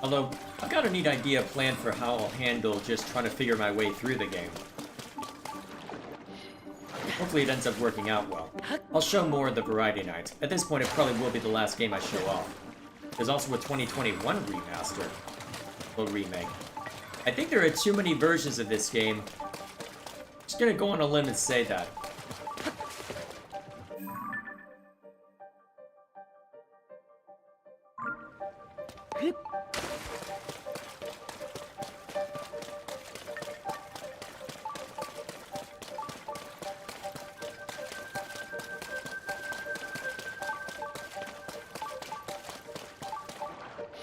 Although, I've got a neat idea planned for how I'll handle just trying to figure my way through the game. Hopefully it ends up working out well. I'll show more at the Variety Night. At this point, it probably will be the last game I show off. There's also a 2021 remaster. Well, remake. I think there are too many versions of this game. Just gonna go on a limb and say that.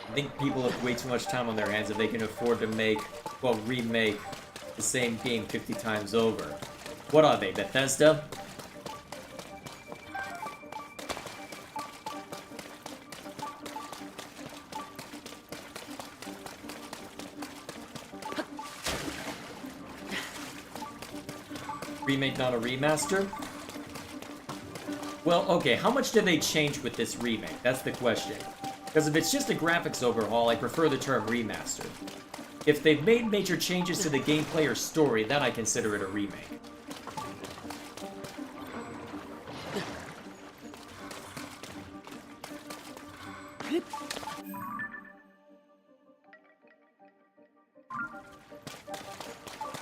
I think people have way too much time on their hands if they can afford to make, well, remake the same game 50 times over. What are they, Bethesda? Remake, not a remaster? Well, okay, how much did they change with this remake? That's the question. Because if it's just a graphics overhaul, I prefer the term remaster. If they've made major changes to the gameplay or story, then I consider it a remake.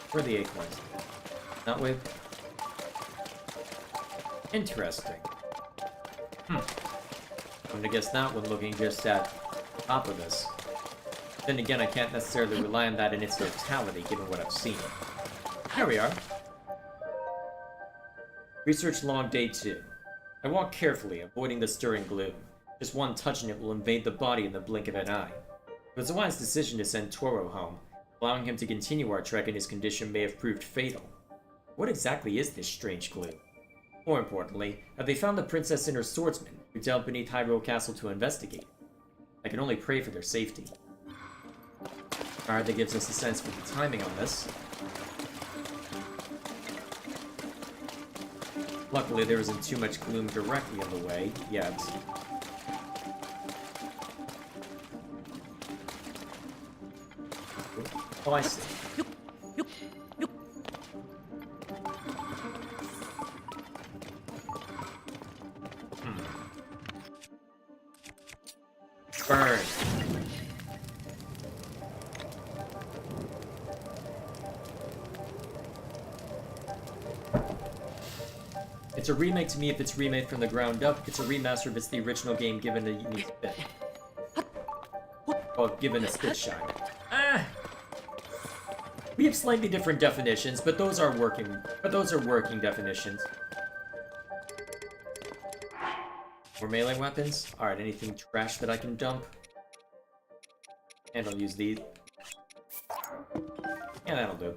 Where are the acorns? That way? Interesting. I'm gonna guess that one looking just at the top of this. Then again, I can't necessarily rely on that in its totality, given what I've seen. Here we are. Research log day 2. I walk carefully, avoiding the stirring gloom. Just one touch and it will invade the body in the blink of an eye. It was a wise decision to send Toro home. Allowing him to continue our trek in his condition may have proved fatal. What exactly is this strange glue? More importantly, have they found the princess and her swordsman, who delved beneath Hyrule Castle to investigate? I can only pray for their safety. Alright, that gives us a sense for the timing on this. Luckily, there isn't too much gloom directly in the way, yet. Oh, I see. Burn. It's a remake to me if it's remade from the ground up. It's a remaster if it's the original game given a unique spin. Well, given a spit shine. Ah! We have slightly different definitions, but those are working definitions. More melee weapons? Alright, anything trash that I can dump? And I'll use these. Yeah, that'll do.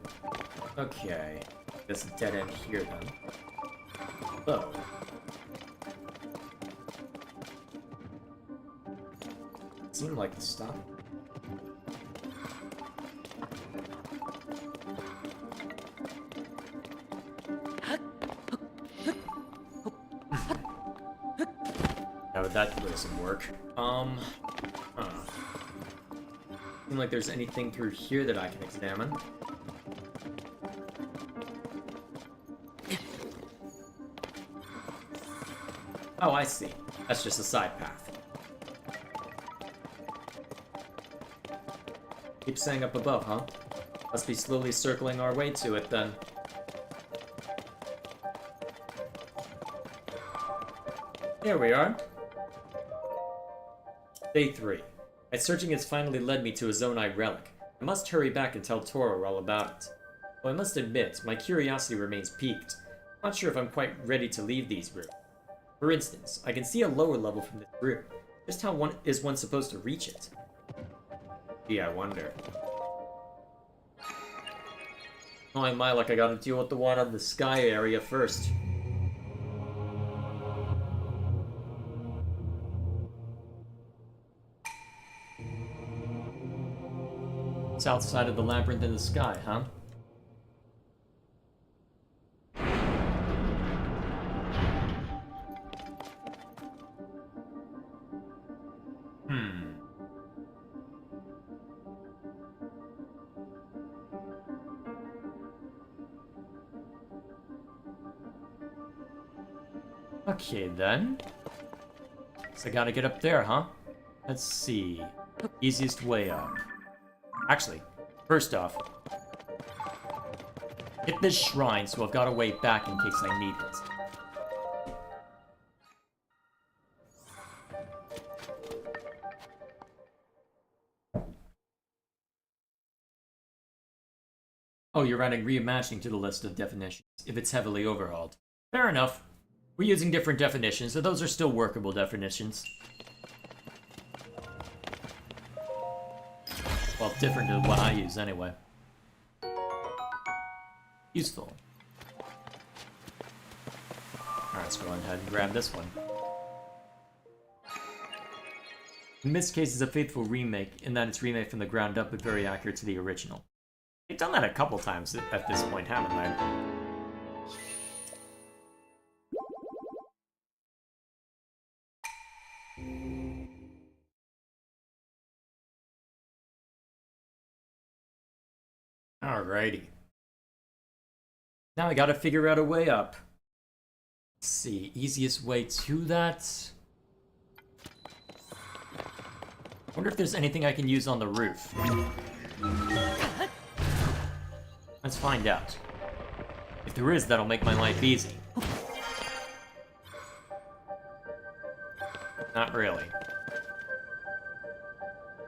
Okay. This dead end here then. Oh. Seemed like the stop. How would that do some work? Seems like there's anything through here that I can examine. Oh, I see. That's just a side path. Keep saying up above, huh? Must be slowly circling our way to it, then. There we are. Day 3. My searching has finally led me to a Zonai relic. I must hurry back and tell Toro all about it. Though I must admit, my curiosity remains piqued. I'm not sure if I'm quite ready to leave these rooms. For instance, I can see a lower level from this room. Just how is one supposed to reach it? Gee, I wonder. Oh my, like I gotta deal with the one on the sky area first. South side of the labyrinth in the sky, huh? Okay, then. So I gotta get up there, huh? Let's see. Easiest way up. Actually, first off, hit this shrine so I've got a way back in case I need it. Oh, you're adding reimagining to the list of definitions, if it's heavily overhauled. Fair enough. We're using different definitions, so those are still workable definitions. Well, different than what I use, anyway. Useful. Alright, let's go ahead and grab this one. In this case, it's a faithful remake, in that it's remade from the ground up, but very accurate to the original. They've done that a couple times at this point, haven't they? Alrighty. Now I gotta figure out a way up. Let's see, easiest way to that? Wonder if there's anything I can use on the roof. Let's find out. If there is, that'll make my life easy. Not really.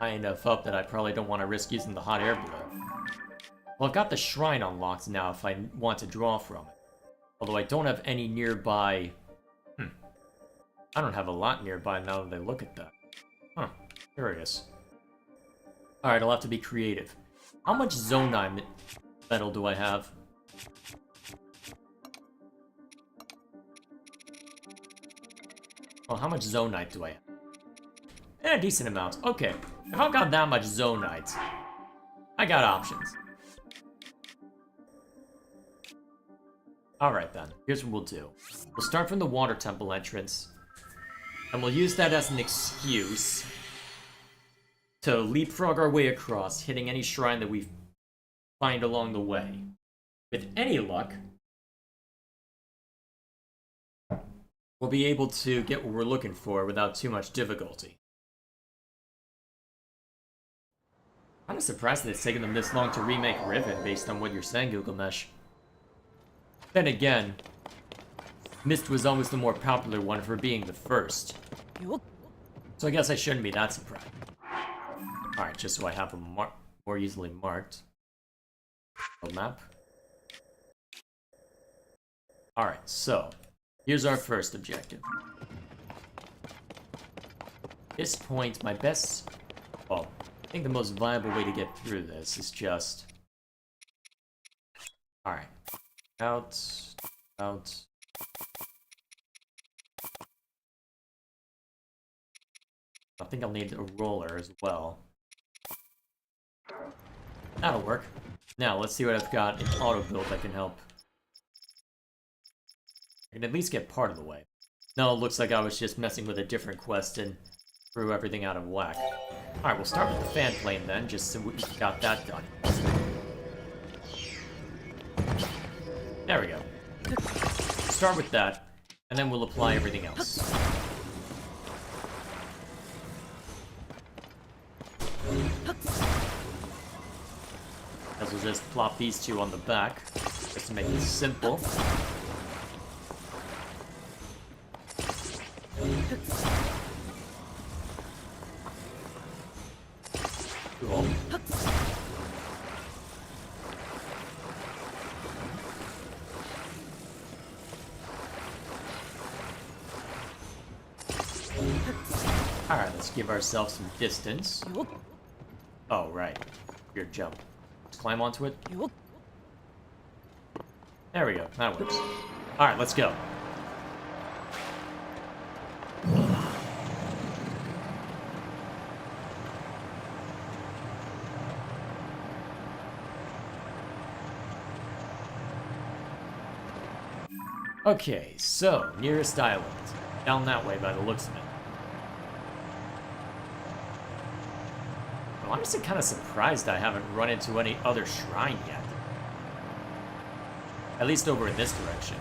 High enough up that I probably don't want to risk using the hot air balloon. Well, I've got the shrine unlocked now if I want to draw from it. Although I don't have any nearby... I don't have a lot nearby now that I look at that. Huh. Curious. Alright, I'll have to be creative. How much Zonai metal do I have? Well, how much Zonite do I have? A decent amount. Okay. If I've got that much Zonite, I got options. Alright then, here's what we'll do. We'll start from the water temple entrance, and we'll use that as an excuse to leapfrog our way across, hitting any shrine that we find along the way. With any luck, we'll be able to get what we're looking for without too much difficulty. I'm surprised that it's taken them this long to remake Riven based on what you're saying, Gilgamesh. Then again, Mist was always the more popular one for being the first. So I guess I shouldn't be that surprised. Alright, just so I have them more easily marked. map. Alright, so here's our first objective. At this point, my best... Well, I think the most viable way to get through this is just... Alright. Out. Out. I think I'll need a roller as well. That'll work. Now, let's see what I've got in auto-build that can help. I can at least get part of the way. No, it looks like I was just messing with a different quest and threw everything out of whack. Alright, we'll start with the fan plane then, just so we got that done. There we go. Start with that, and then we'll apply everything else. As we'll just plop these two on the back, just to make it simple. Cool. Alright, let's give ourselves some distance. Oh, right. Weird jump. Let's climb onto it. There we go. That works. Alright, let's go. Okay, so, nearest island. Down that way by the looks of it. I'm honestly kind of surprised I haven't run into any other shrine yet. At least over in this direction.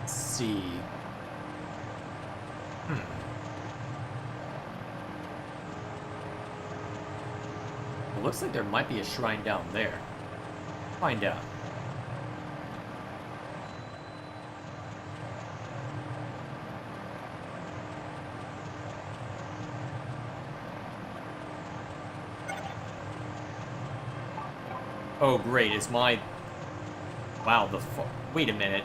Let's see. It looks like there might be a shrine down there. Find out. Oh, great, it's my... Wow, wait a minute.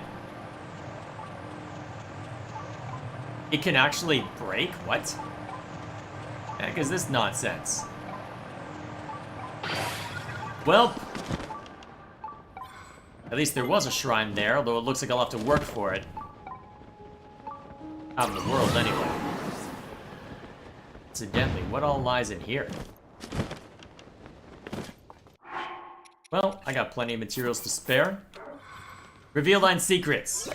It can actually break? What? What the heck is this nonsense? Well... At least there was a shrine there, although it looks like I'll have to work for it. Out in the world, anyway. Incidentally, what all lies in here? Well, I got plenty of materials to spare. Reveal thine secrets!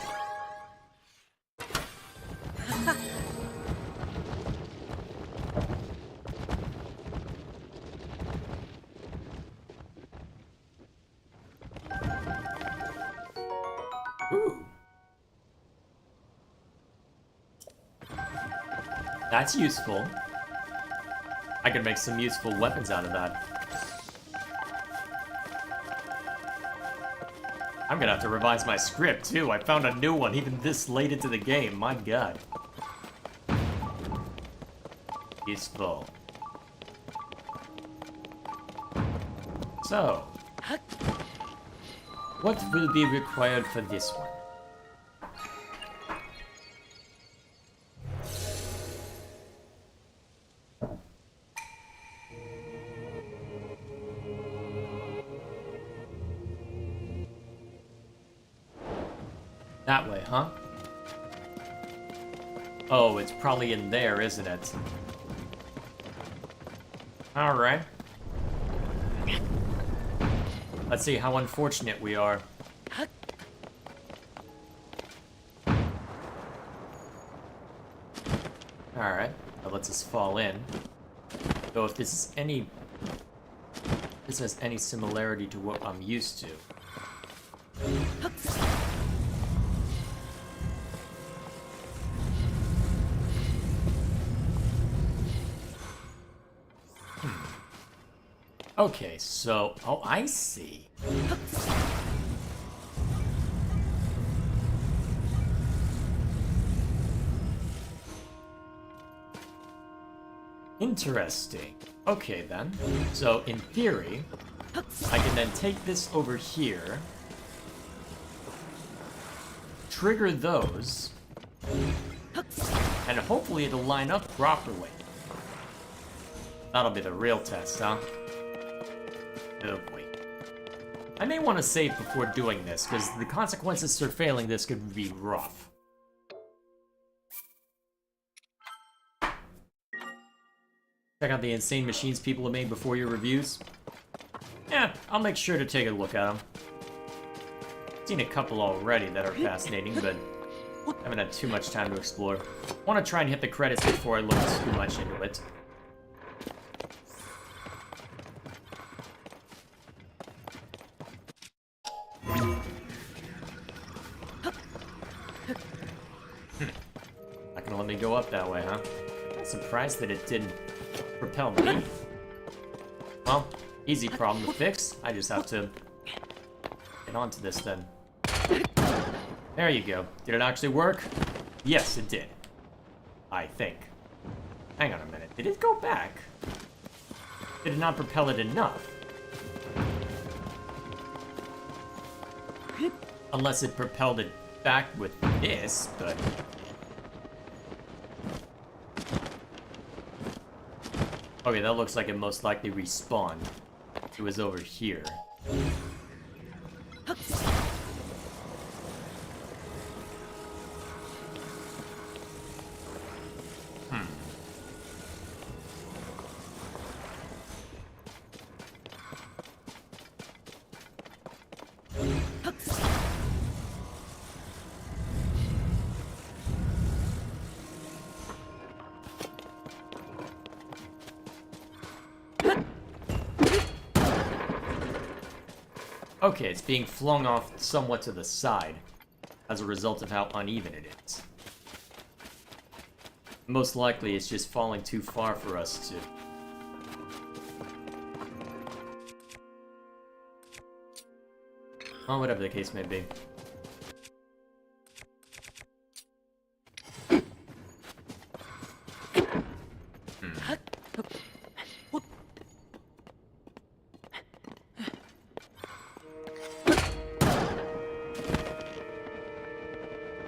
Ooh. That's useful. I could make some useful weapons out of that. I'm gonna have to revise my script, too. I found a new one even this late into the game. My god. Useful. So. What will be required for this one? That way, huh? Oh, it's probably in there, isn't it? Alright. Let's see how unfortunate we are. Alright, that lets us fall in. So if this is any... This has any similarity to what I'm used to. Okay, so... Oh, I see. Interesting. Okay, then. So, in theory, I can then take this over here, trigger those, and hopefully it'll line up properly. That'll be the real test, huh? Oh boy. I may want to save before doing this, because the consequences for failing this could be rough. Check out the insane machines people have made before your reviews. Yeah, I'll make sure to take a look at them. Seen a couple already that are fascinating, but haven't had too much time to explore. Want to try and hit the credits before I look too much into it. Not gonna let me go up that way, huh? I'm surprised that it didn't propel me. Well, easy problem to fix. I just have to get onto this then. There you go. Did it actually work? Yes, it did. I think. Hang on a minute. Did it go back? Did it not propel it enough? Unless it propelled it back with this, but... Okay, that looks like it most likely respawned. It was over here. Okay, it's being flung off somewhat to the side as a result of how uneven it is. Most likely it's just falling too far for us to... Well, whatever the case may be.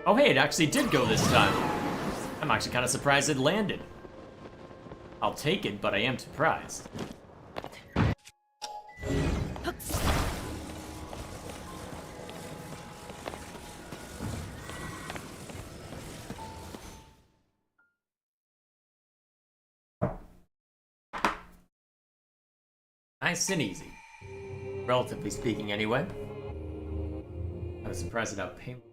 Oh hey, it actually did go this time. I'm actually kind of surprised it landed. I'll take it, but I am surprised. Nice and easy. Relatively speaking, anyway. I was surprised at how painful.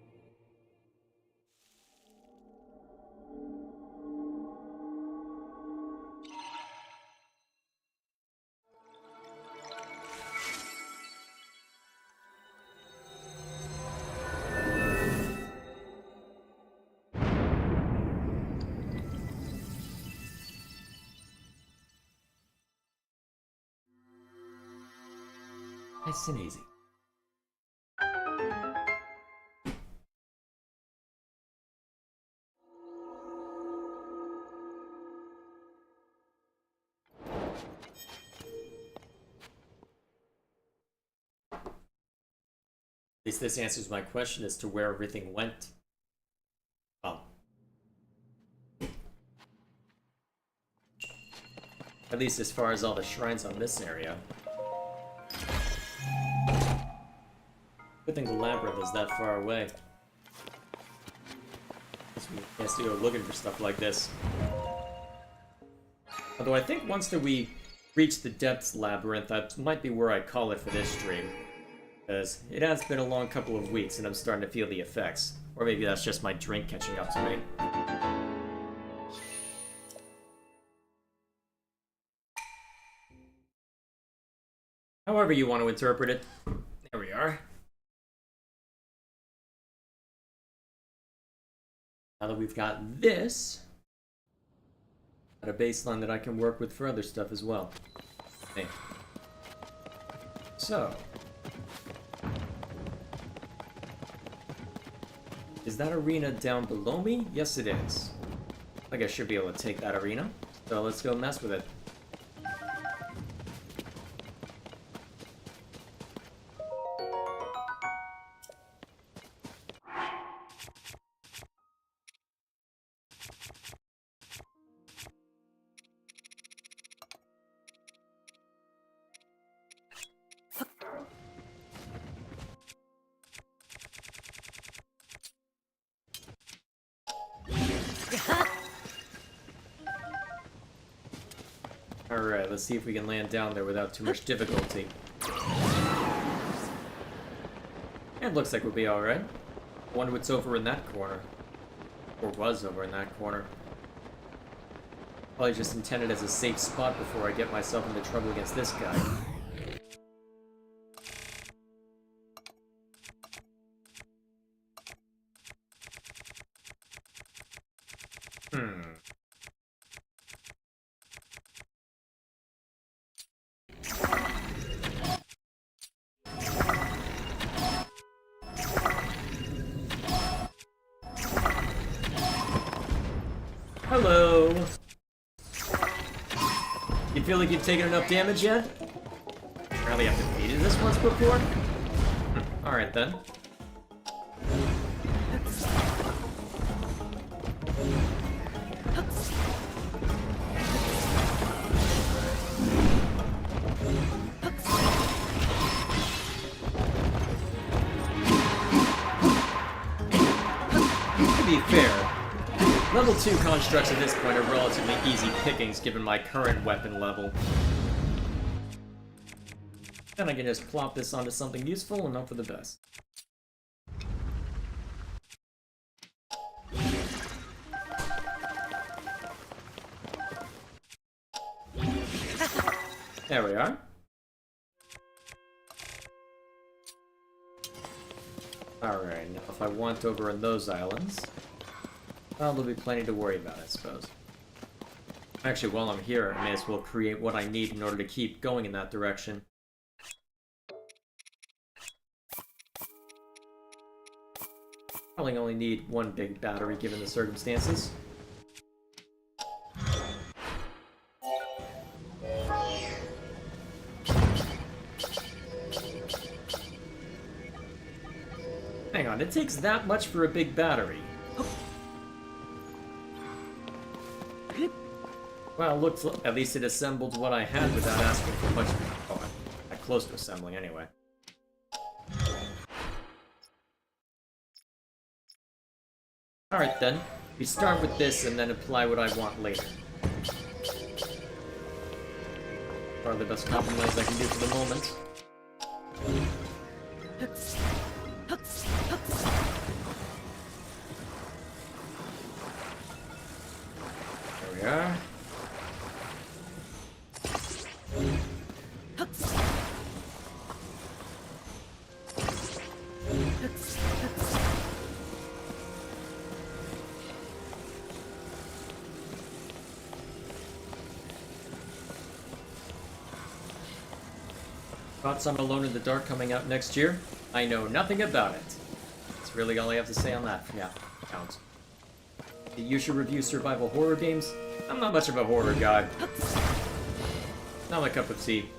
Nice and easy. At least this answers my question as to where everything went. Well, at least as far as all the shrines on this area. Good thing the labyrinth is that far away. So we have to go looking for stuff like this. Although I think once that we reach the depths labyrinth, that might be where I call it for this stream. Because it has been a long couple of weeks and I'm starting to feel the effects. Or maybe that's just my drink catching up to me. However you want to interpret it. There we are. Now that we've got this, got a baseline that I can work with for other stuff as well. Okay. So, is that arena down below me? Yes, it is. I think I should be able to take that arena. So let's go mess with it. Alright, let's see if we can land down there without too much difficulty. It looks like we'll be alright. Wonder what's over in that corner. Or was over in that corner. Probably just intended as a safe spot before I get myself into trouble against this guy. Hello! You feel like you've taken enough damage yet? Apparently I've defeated this once before? Alright then. To be fair, Level 2 constructs at this point are relatively easy pickings given my current weapon level. Then I can just plop this onto something useful and hope for the best. There we are. Alright, now if I want over in those islands, well, there'll be plenty to worry about, I suppose. Actually, while I'm here, I may as well create what I need in order to keep going in that direction. Probably only need one big battery given the circumstances. Hang on, it takes that much for a big battery. Well, looks at least it assembled what I had without asking for much. Oh, I'm close to assembling anyway. Alright then, we start with this and then apply what I want later. Probably the best compromise I can do for the moment. There we are. Thoughts on Alone in the Dark coming out next year? I know nothing about it. That's really all I have to say on that. Yeah, counts. You should review survival horror games? I'm not much of a horror guy. Not my cup of tea.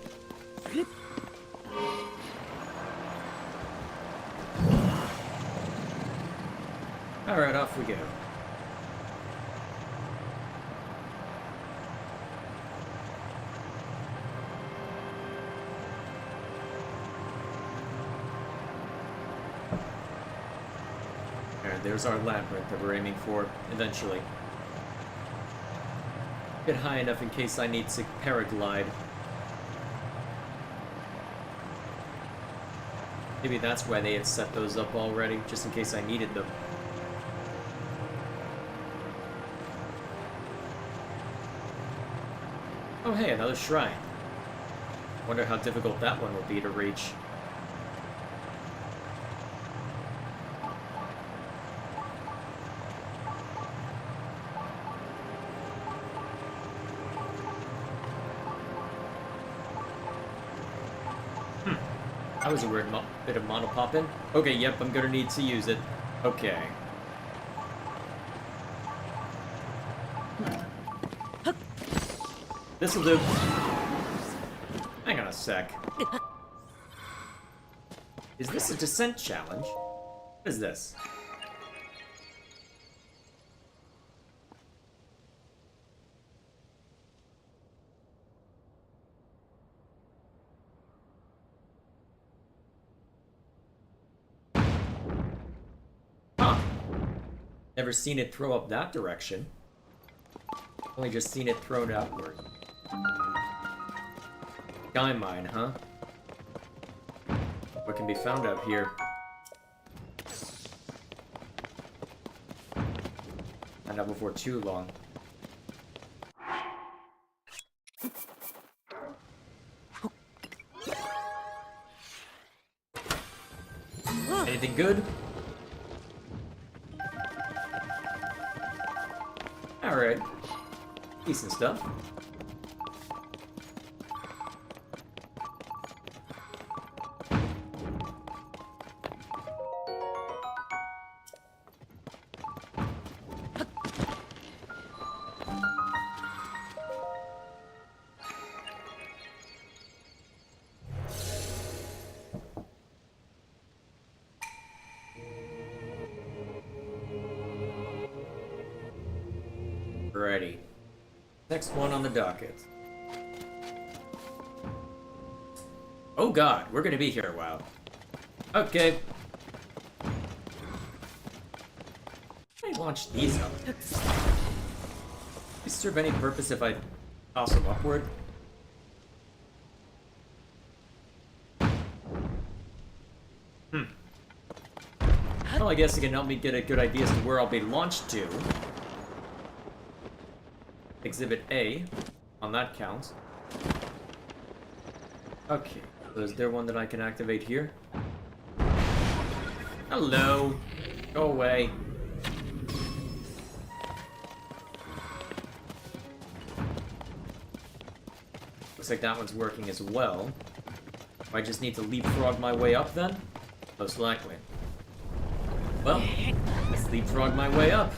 Alright, off we go. There's our labyrinth that we're aiming for, eventually. Get high enough in case I need to paraglide. Maybe that's why they had set those up already, just in case I needed them. Oh hey, another shrine. Wonder how difficult that one will be to reach. That was a weird bit of monopopping. Okay, yep, I'm gonna need to use it. Okay. This'll do. Hang on a sec. Is this a descent challenge? What is this? Huh. Never seen it throw up that direction. Only just seen it thrown outward. Sky mine, huh? What can be found out here? And not before too long. Anything good? Alright. Decent stuff. Alrighty. Next one on the docket. Oh god, we're gonna be here a while. Okay. I launch these up. Do these serve any purpose if I toss them upward? Well, I guess it can help me get a good idea as to where I'll be launched to. Exhibit A, on that count. Okay, so is there one that I can activate here? Hello! Go away. Looks like that one's working as well. I just need to leapfrog my way up then? Most likely. Well, let's leapfrog my way up.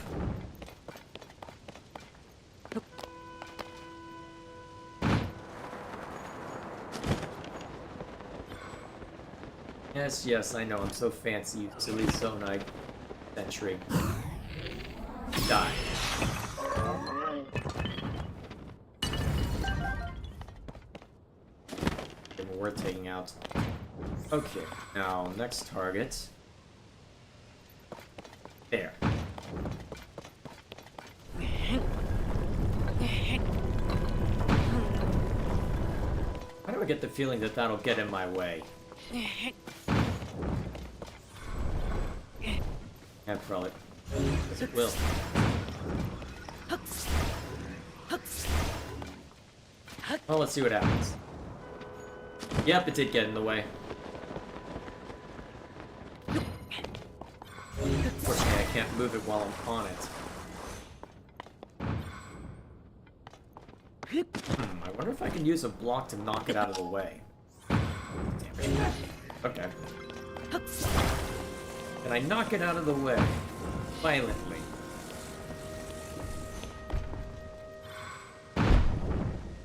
Yes, yes, I know, I'm so fancy, you silly Zonite sentry. Die. They were worth taking out. Okay, now, next target. There. Why do I get the feeling that that'll get in my way? Yeah, probably. Yes, it will. Well, let's see what happens. Yep, it did get in the way. Unfortunately, I can't move it while I'm on it. I wonder if I can use a block to knock it out of the way. Damn it. Okay. Can I knock it out of the way? Violently.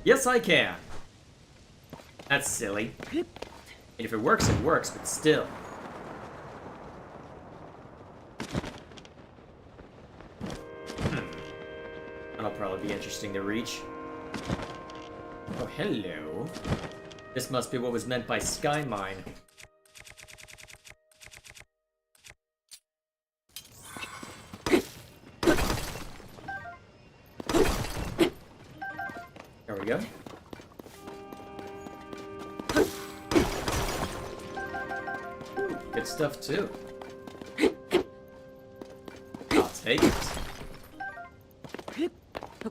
Yes, I can! That's silly. And if it works, but still. That'll probably be interesting to reach. Oh, hello. This must be what was meant by Sky Mine. There we go. Good stuff, too. I'll take it.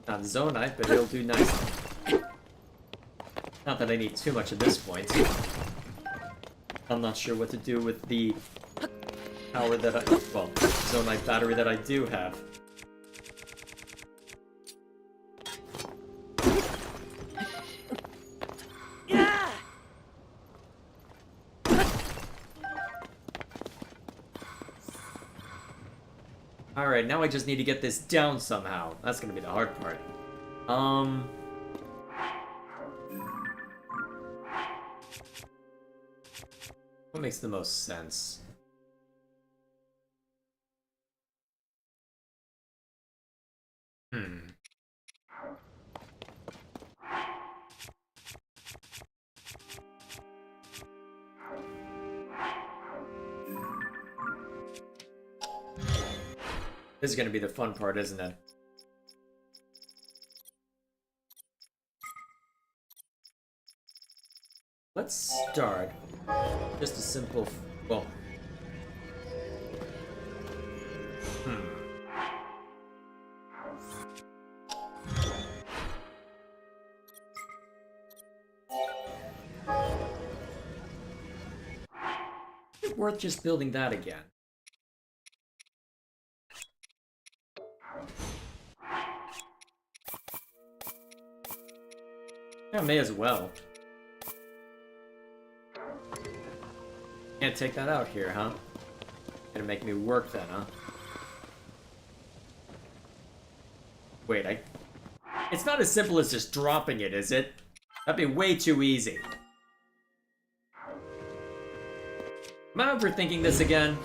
Not Zonite, but it'll do nicely. Not that I need too much at this point. I'm not sure what to do with the power that well, Zonite battery that I do have. Alright, now I just need to get this down somehow. That's gonna be the hard part. What makes the most sense? Hmm. This is gonna be the fun part, isn't it? Let's start just a simple, well, is it worth just building that again? Yeah, may as well. Can't take that out here, huh? Gonna make me work then, huh? Wait, it's not as simple as just dropping it, is it? That'd be way too easy. Am I overthinking this again?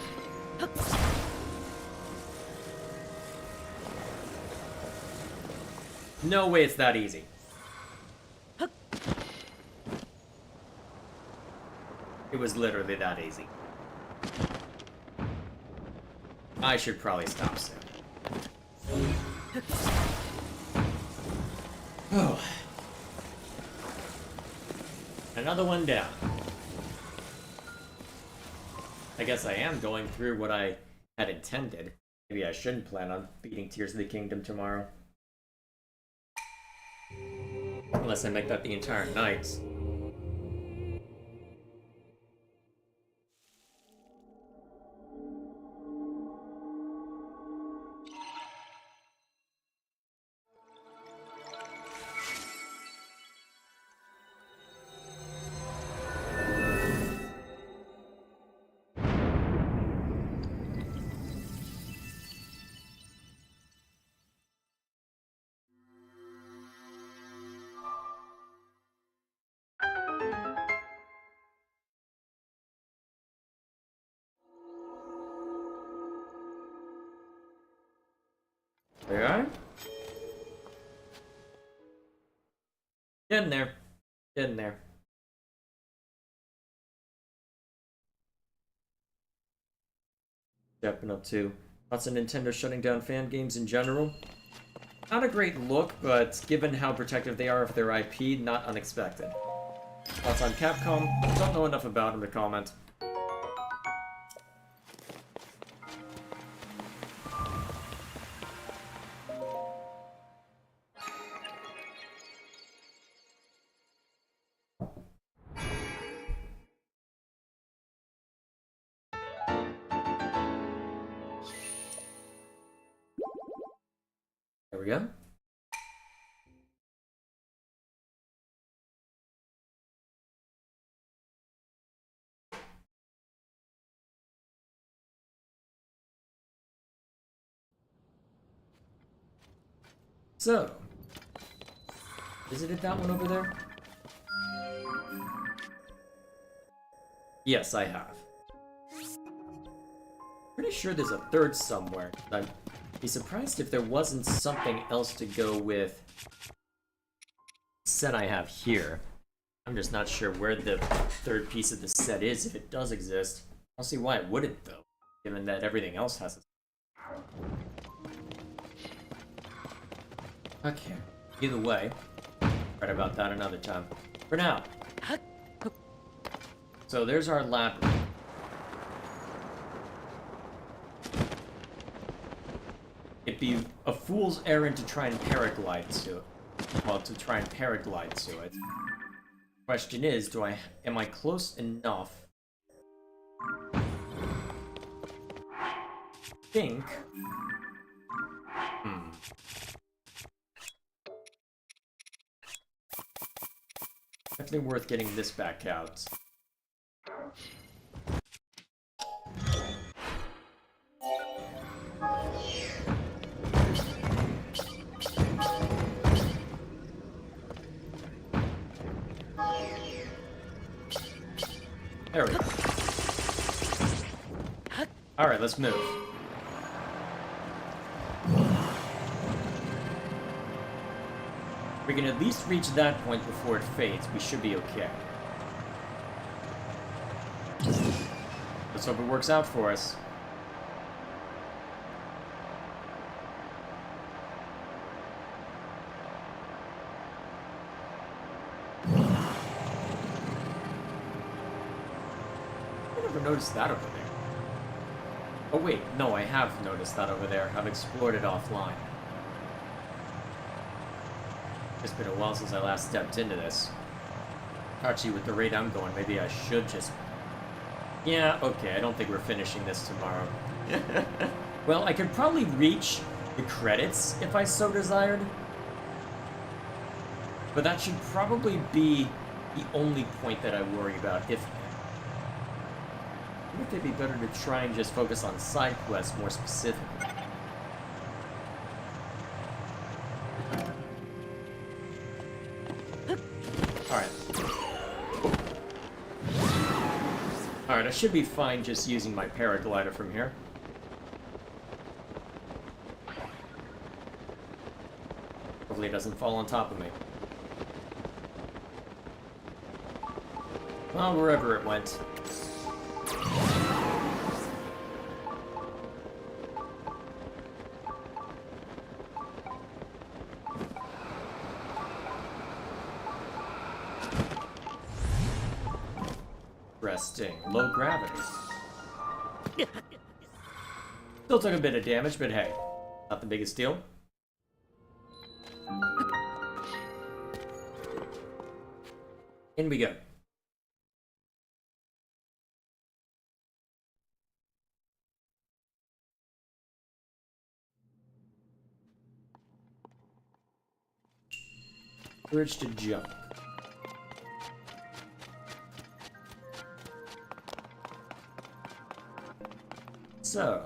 No way it's that easy. It was literally that easy. I should probably stop soon. Oh. Another one down. I guess I am going through what I had intended. Maybe I shouldn't plan on beating Tears of the Kingdom tomorrow. Unless I make that the entire night. There are? Getting there. Getting there. Stepping up to lots of Nintendo shutting down fan games in general. Not a great look, but given how protective they are of their IP, not unexpected. Thoughts on Capcom? Don't know enough about them to comment. There we go. So, visited that one over there? Yes, I have. Pretty sure there's a third somewhere. I'd be surprised if there wasn't something else to go with the set I have here. I'm just not sure where the third piece of the set is, if it does exist. I don't see why it wouldn't, though, given that everything else has it. Okay. Either way, right about that another time. For now. So there's our labyrinth. It'd be a fool's errand to try and paraglide to it. Well, to try and paraglide to it. Question is, am I close enough? Think. Definitely worth getting this back out. There we go. Alright, let's move. We can at least reach that point before it fades. We should be okay. Let's hope it works out for us. I never noticed that over there. Oh wait, no, I have noticed that over there. I've explored it offline. It's been a while since I last stepped into this. Actually, with the rate I'm going, maybe I should just... Yeah, okay, I don't think we're finishing this tomorrow. Well, I could probably reach the credits if I so desired. But that should probably be the only point that I worry about, if... I think it'd be better to try and just focus on side quests more specifically. Alright, I should be fine just using my paraglider from here. Hopefully it doesn't fall on top of me. Well, wherever it went. Resting. Low gravity. Still took a bit of damage, but hey, not the biggest deal. In we go. Urge to jump. So...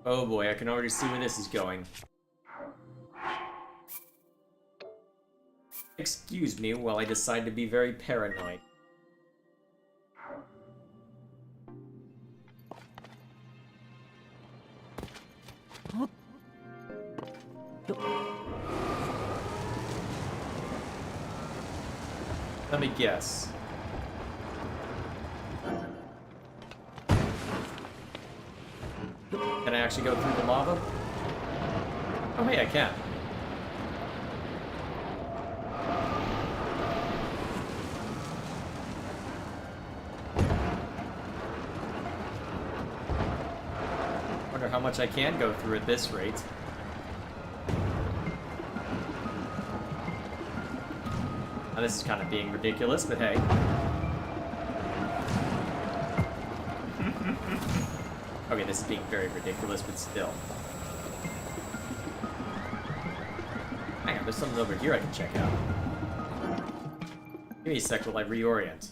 Oh boy, I can already see where this is going. Excuse me while I decide to be very paranoid. Let me guess. Can I actually go through the lava? Oh, hey, I can. Wonder how much I can go through at this rate. Now, this is kind of being ridiculous, but hey. Okay, this is being very ridiculous, but still. Hang on, there's something over here I can check out. Give me a sec while I reorient.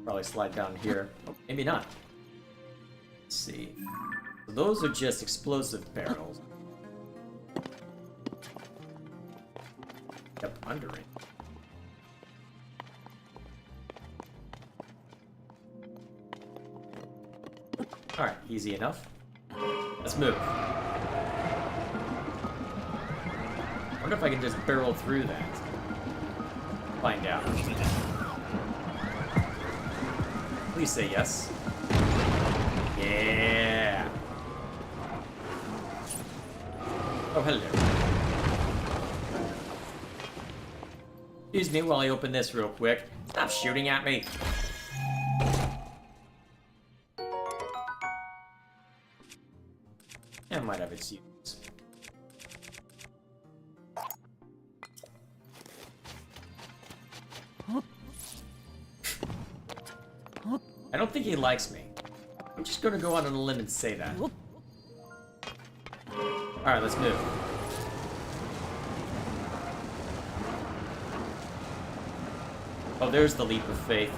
Probably slide down here. Oh, maybe not. Let's see. So those are just explosive barrels. Up under it. Alright, easy enough. Let's move. I wonder if I can just barrel through that. Find out. Please say yes. Yeah. Oh, hello. Excuse me while I open this real quick. Stop shooting at me. That might have its use. I don't think he likes me. I'm just gonna go out on a limb and say that. Alright, let's move. Oh, there's the leap of faith,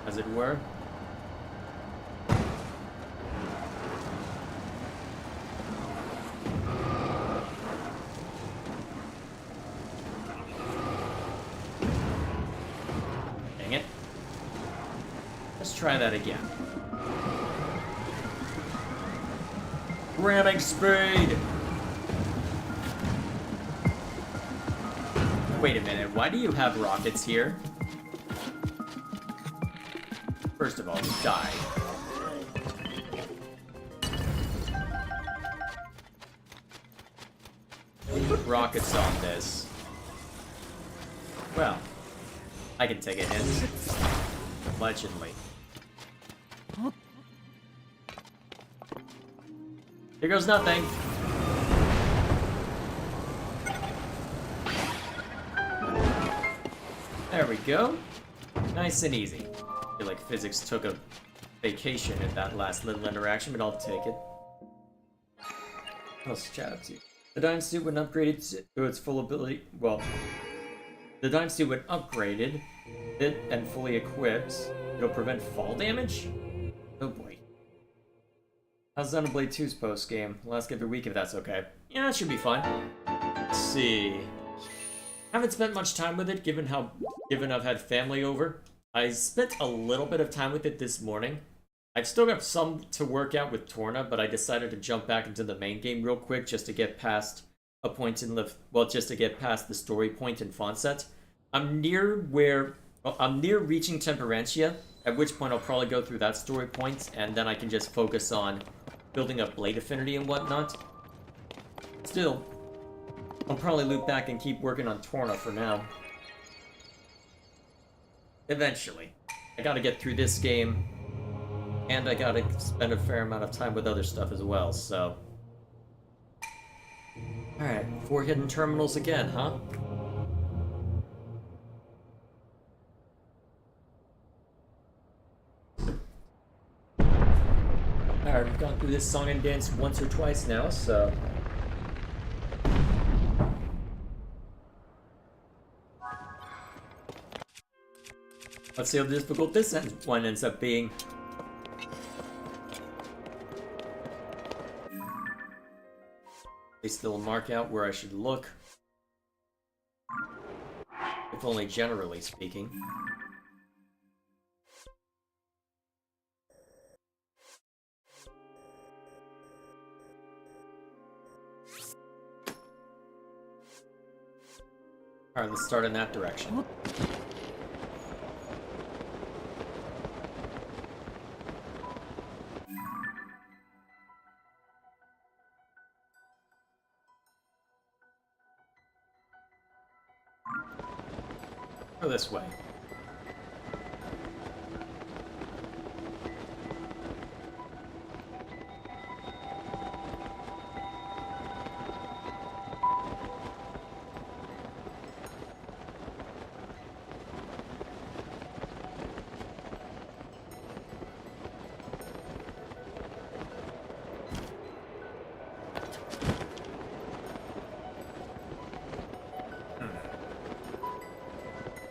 as it were. Let's try that again. Ramming speed! Wait a minute, why do you have rockets here? First of all, die. Put rockets on this. Well, I can take a hint. Allegedly. Here goes nothing. There we go. Nice and easy. I feel like physics took a vacation in that last little interaction, but I'll take it. What else to chat up to? The Dime Suit, when upgraded to its full ability... Well, the Dime Suit, when upgraded it and fully equipped, it'll prevent fall damage? Oh boy. How's Xenoblade 2's post-game? We'll ask every week if that's okay. Yeah, it should be fun. Let's see... Haven't spent much time with it, given I've had family over. I spent a little bit of time with it this morning. I've still got some to work out with Torna, but I decided to jump back into the main game real quick just to get past a point in the... Well, just to get past the story point in Fonset. I'm near reaching Temperantia, at which point I'll probably go through that story point, and then I can just focus on building up Blade Affinity and whatnot. Still, I'll probably loop back and keep working on Torna for now. Eventually. I gotta get through this game, and I gotta spend a fair amount of time with other stuff as well, so... Alright, 4 hidden terminals again, huh? Alright, we've gone through this song and dance once or twice now, so... Let's see how difficult this one ends up being. They still mark out where I should look. If only generally speaking. Alright, let's start in that direction. Go this way.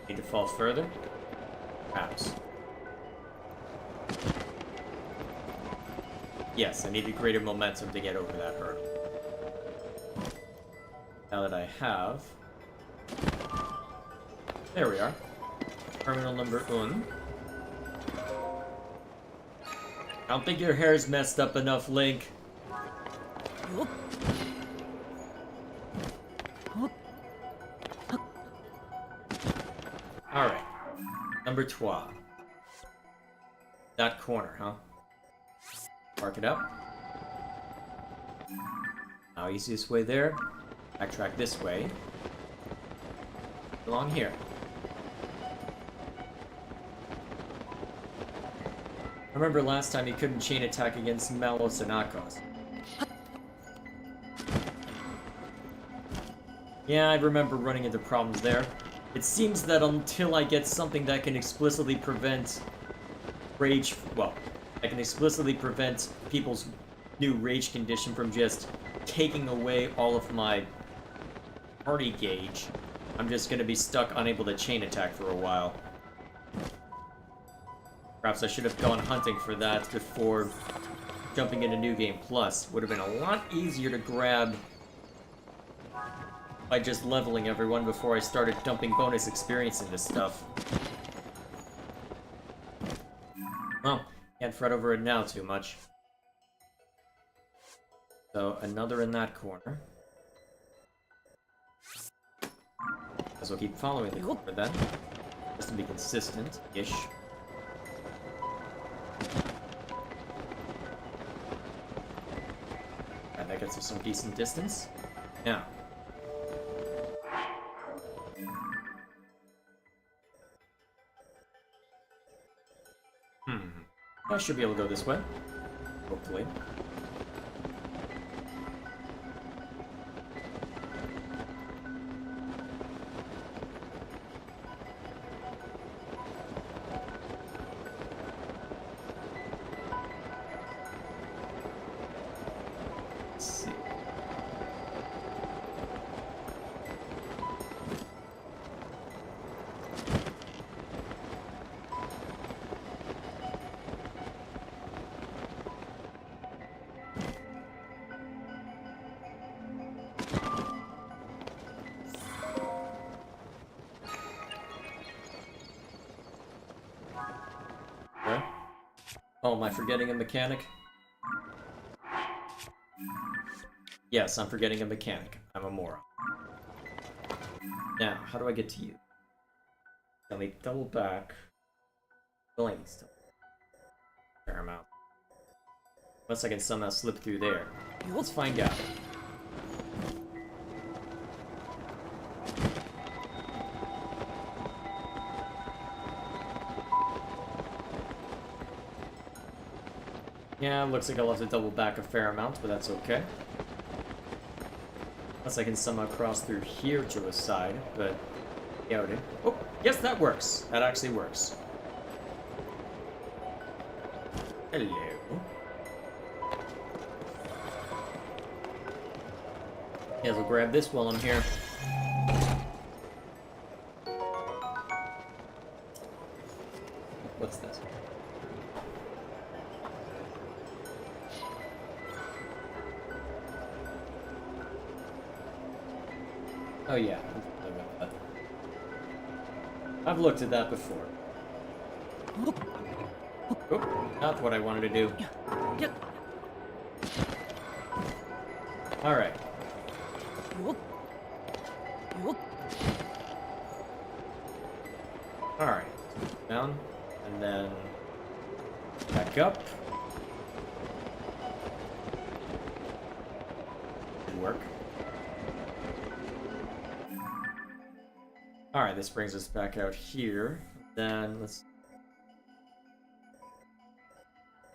Need to fall further? Perhaps. Yes, I needed greater momentum to get over that hurdle. Now that I have... There we are. Terminal number 1. I don't think your hair's messed up enough, Link. Alright. Number 12. That corner, huh? Mark it up. Now, easiest way there. Backtrack this way. Along here. I remember last time you couldn't chain attack against Malos and Akos. Yeah, I remember running into problems there. It seems that until I get something that can explicitly prevent rage... Well, I can explicitly prevent people's new rage condition from just taking away all of my party gauge, I'm just gonna be stuck unable to chain attack for a while. Perhaps I should have gone hunting for that before jumping into New Game Plus. Would have been a lot easier to grab by just leveling everyone before I started dumping bonus experience into stuff. Well, can't fret over it now too much. So, another in that corner. Guess we'll keep following the corner then. Just to be consistent-ish. Alright, that gets us some decent distance. Now. I should be able to go this way. Hopefully. Let's see. Oh, am I forgetting a mechanic? Yes, I'm forgetting a mechanic. I'm a moron. Now, how do I get to you? Let me double back. Only still fair amount. Unless I can somehow slip through there. Let's find out. Yeah, looks like I'll have to double back a fair amount, but that's okay. Unless I can somehow cross through here to a side, but... yeah, okay. Oh, yes, that works. That actually works. Hello. Yeah, we'll grab this while I'm here. What's this? Oh yeah, I've looked at that before. Oh, not what I wanted to do. Alright. Alright. Down, and then back up. Should work. Alright, this brings us back out here. Then let's...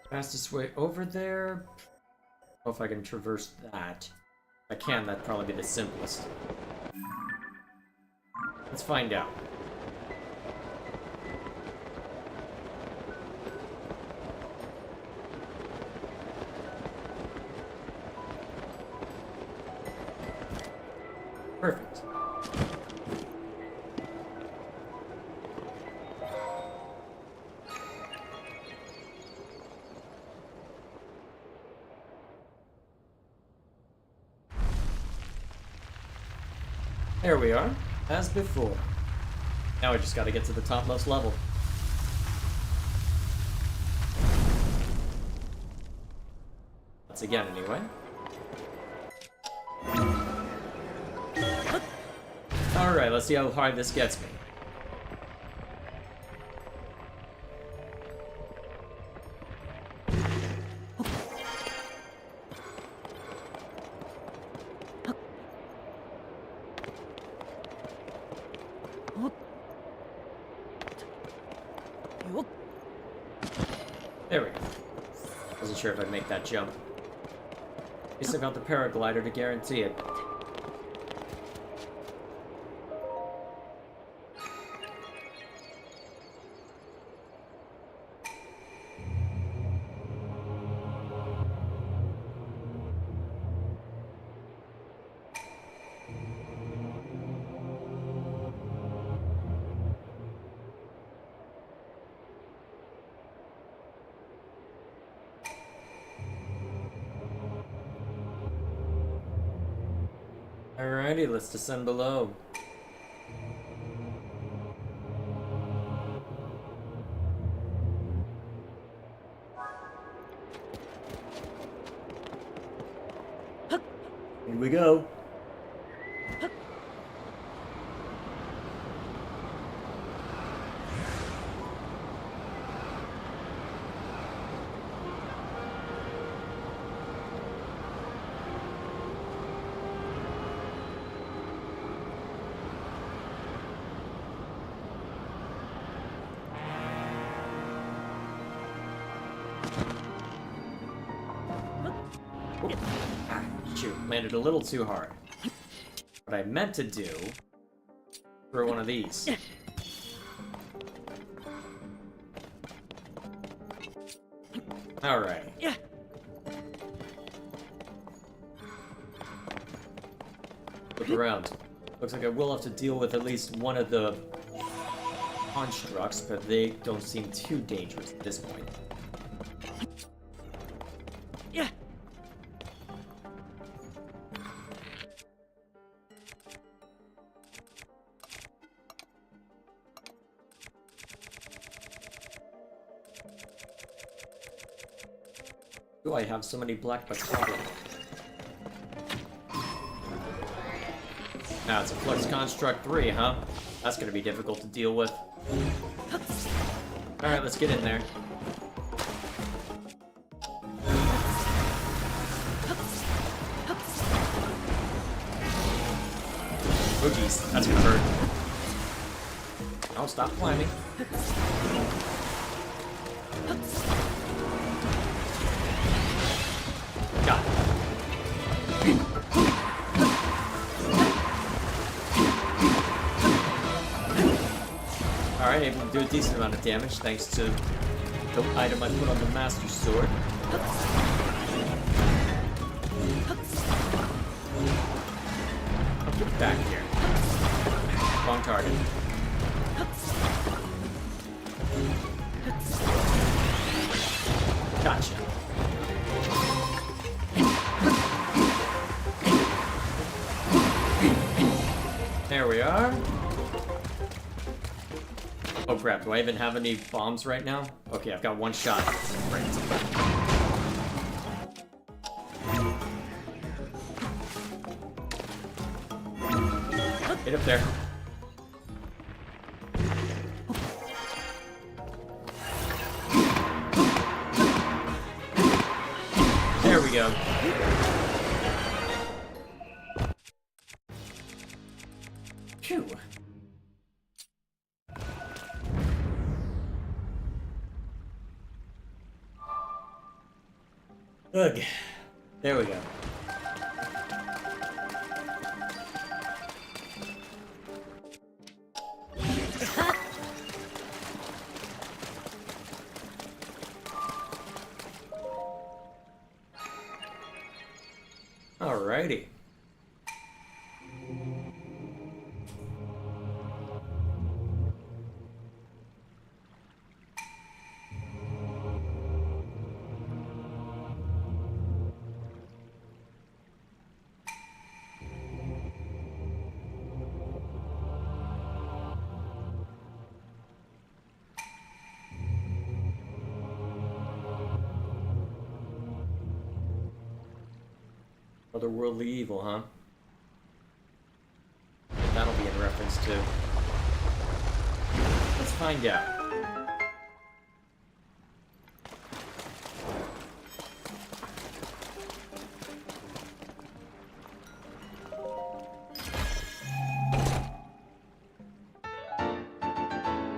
fastest way over there. I don't know if I can traverse that. If I can, that'd probably be the simplest. Let's find out. Perfect. There we are, as before. Now we just gotta get to the topmost level. Once again, anyway. Alright, let's see how hard this gets me. There we go. Wasn't sure if I'd make that jump. At least I got the paraglider to guarantee it. Alrighty, let's descend below. In we go. Shoot, landed a little too hard. What I meant to do, throw one of these. Alright. Look around. Looks like I will have to deal with at least one of the constructs, but they don't seem too dangerous at this point. Do I have so many black macabre? Now it's a Flux Construct 3, huh? That's gonna be difficult to deal with. Alright, let's get in there. Oh jeez, that's gonna hurt. Oh, stop climbing. Got it. Alright, able to do a decent amount of damage thanks to the item I put on the Master Sword. I'll get back here. Wrong target. Gotcha. There we are. Oh crap, do I even have any bombs right now? Okay, I've got one shot. Great. Get up there. There we go. Phew. Ugh. There we go. Alrighty. Otherworldly evil, huh? That'll be in reference to. Let's find out.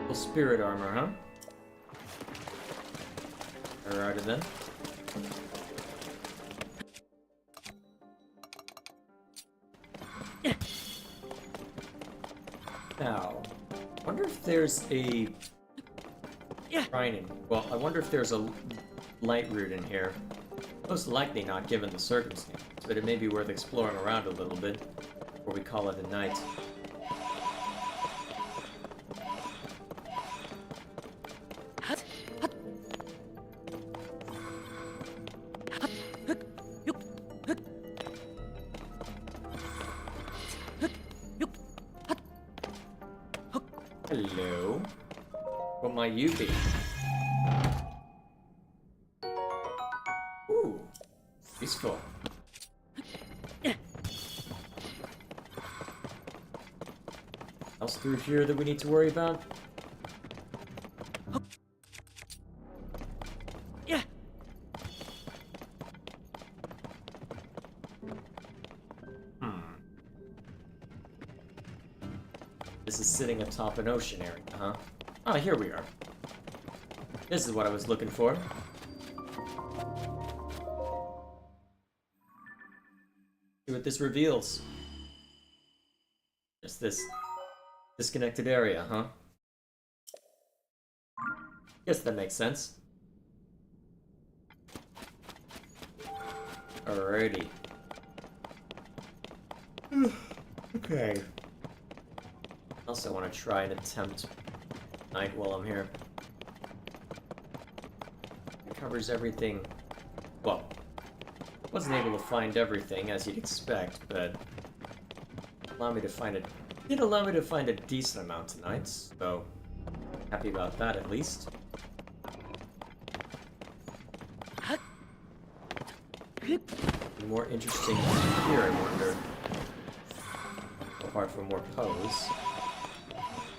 Well, spirit armor, huh? Alrighty then. Now, I wonder if there's a shrine. Well, I wonder if there's a light root in here. Most likely not, given the circumstance, but it may be worth exploring around a little bit before we call it a night. Hello? What might you be? Ooh, peaceful. else through here that we need to worry about? Yeah. This is sitting atop an ocean area, huh? Oh, here we are. This is what I was looking for. See what this reveals. Just this disconnected area, huh? Guess that makes sense. Alrighty. Okay. Also want to try and attempt night while I'm here. It covers everything. Well, wasn't able to find everything as you'd expect, but allow me to find it. Did allow me to find a decent amount tonight, so happy about that at least. More interesting here, I wonder. Apart from more pose.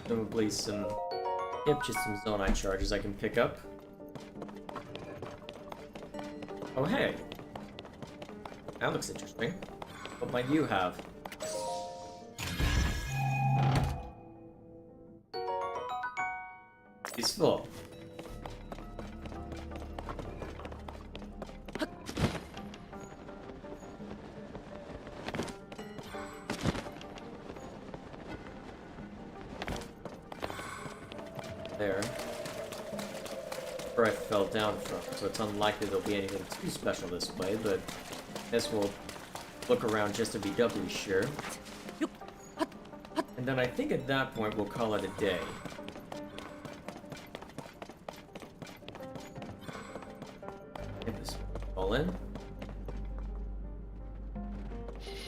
Presumably some... Yep, just some Zonite charges I can pick up. Oh, hey! That looks interesting. What might you have? He's full. There. Where I fell down from, so it's unlikely there'll be anything too special this way, but I guess we'll look around just to be doubly sure. And then I think at that point we'll call it a day. Get this all in.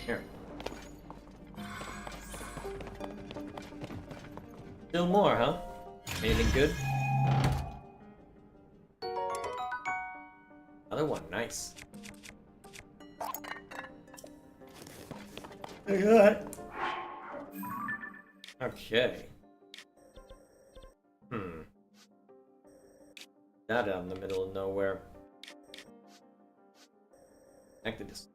Here. Still more, huh? Anything good? Another one, nice. Look at that. Okay. That out in the middle of nowhere. Connected this.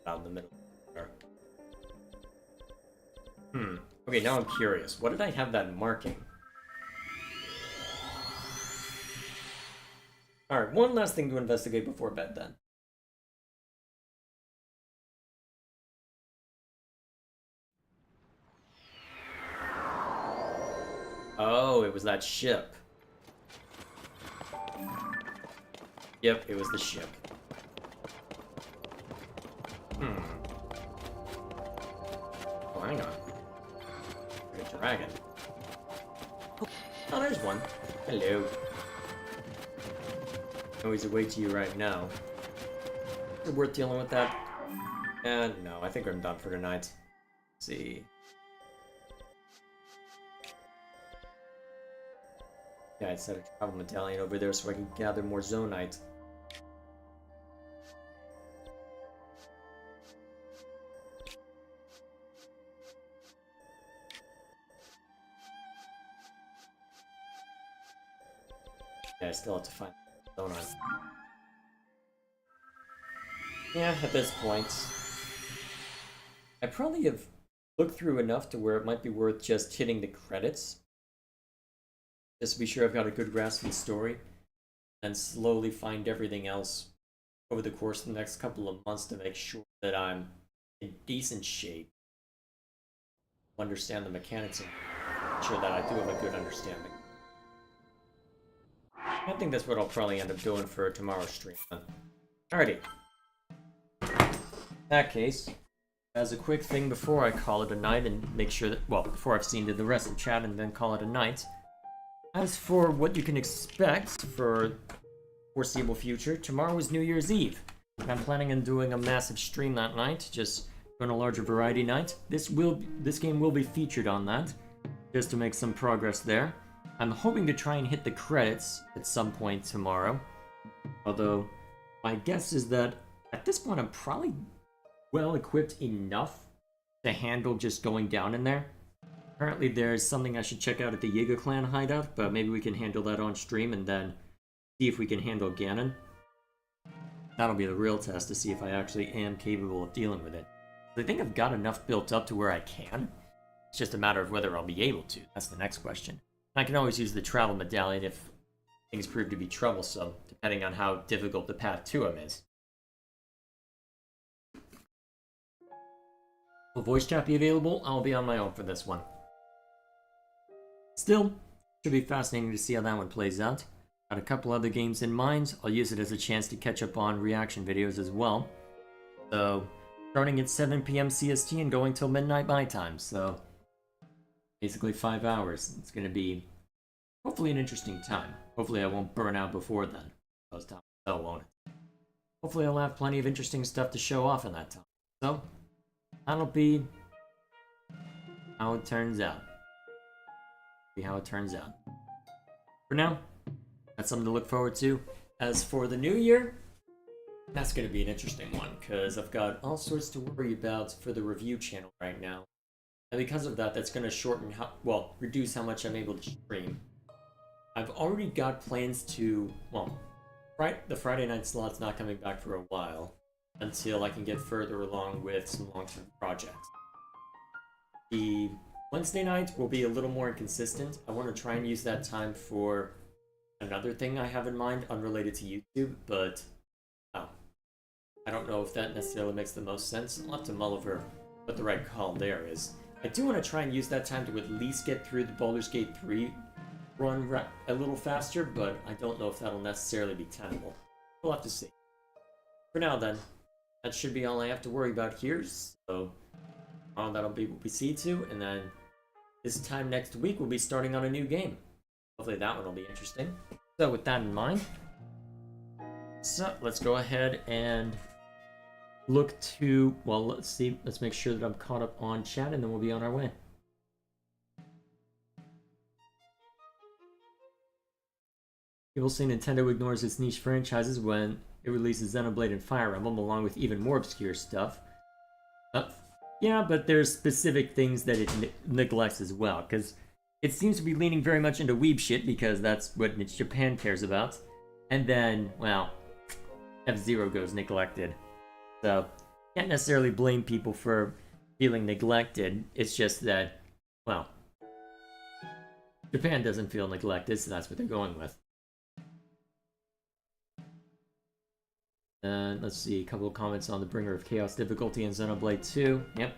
Out in the middle of nowhere. Okay, now I'm curious. What did I have that marking? Alright, one last thing to investigate before bed then. Oh, it was that ship. Yep, it was the ship. Oh, hang on. A dragon. Oh, there's one. Hello. Oh, he's away to you right now. Is it worth dealing with that? And no, I think I'm done for tonight. Let's see. Yeah, I set a travel medallion over there so I can gather more Zonite. Yeah, I still have to find Zonite. Yeah, at this point, I probably have looked through enough to where it might be worth just hitting the credits. Just to be sure I've got a good grasp of the story, and slowly find everything else over the course of the next couple of months to make sure that I'm in decent shape. Understand the mechanics and make sure that I do have a good understanding. I think that's what I'll probably end up doing for tomorrow's stream. Alrighty. In that case, as a quick thing before I call it a night and make sure that, well, before I've seen the rest of the chat and then call it a night. As for what you can expect for foreseeable future, tomorrow is New Year's Eve. I'm planning on doing a massive stream that night, just doing a larger variety night. This game will be featured on that, just to make some progress there. I'm hoping to try and hit the credits at some point tomorrow. Although, my guess is that at this point I'm probably well equipped enough to handle just going down in there. Apparently there's something I should check out at the Yiga Clan hideout, but maybe we can handle that on stream and then see if we can handle Ganon. That'll be the real test to see if I actually am capable of dealing with it. I think I've got enough built up to where I can. It's just a matter of whether I'll be able to. That's the next question. I can always use the travel medallion if things prove to be troublesome, depending on how difficult the path to him is. Will voice chat be available? I'll be on my own for this one. Still, should be fascinating to see how that one plays out. Got a couple other games in mind. I'll use it as a chance to catch up on reaction videos as well. So, starting at 7 p.m. CST and going till midnight my time, so basically 5 hours. It's going to be hopefully an interesting time. Hopefully I won't burn out before then. Those times so won't it? Hopefully I'll have plenty of interesting stuff to show off in that time. So, that'll be how it turns out. See how it turns out. For now, that's something to look forward to. As for the new year, that's going to be an interesting one, because I've got all sorts to worry about for the review channel right now. And because of that, that's going to shorten, reduce how much I'm able to stream. I've already got plans to, the Friday night slot's not coming back for a while, until I can get further along with some long-term projects. The Wednesday night will be a little more inconsistent. I want to try and use that time for another thing I have in mind, unrelated to YouTube, but I don't know if that necessarily makes the most sense. I'll have to mull over what the right call there is. I do want to try and use that time to at least get through the Baldur's Gate 3 run a little faster, but I don't know if that'll necessarily be tenable. We'll have to see. For now then, that should be all I have to worry about here, so that'll be what we see to, and then this time next week we'll be starting on a new game. Hopefully that one will be interesting. So with that in mind, let's go ahead and look to, let's make sure that I'm caught up on chat, and then we'll be on our way. People say Nintendo ignores its niche franchises when it releases Xenoblade and Fire Emblem, along with even more obscure stuff. Yeah, but there's specific things that it neglects as well, because it seems to be leaning very much into weeb shit, because that's what Japan cares about. And then, F-Zero goes neglected. So, can't necessarily blame people for feeling neglected. It's just that, Japan doesn't feel neglected, so that's what they're going with. Let's see, a couple of comments on the Bringer of Chaos difficulty in Xenoblade 2. Yep.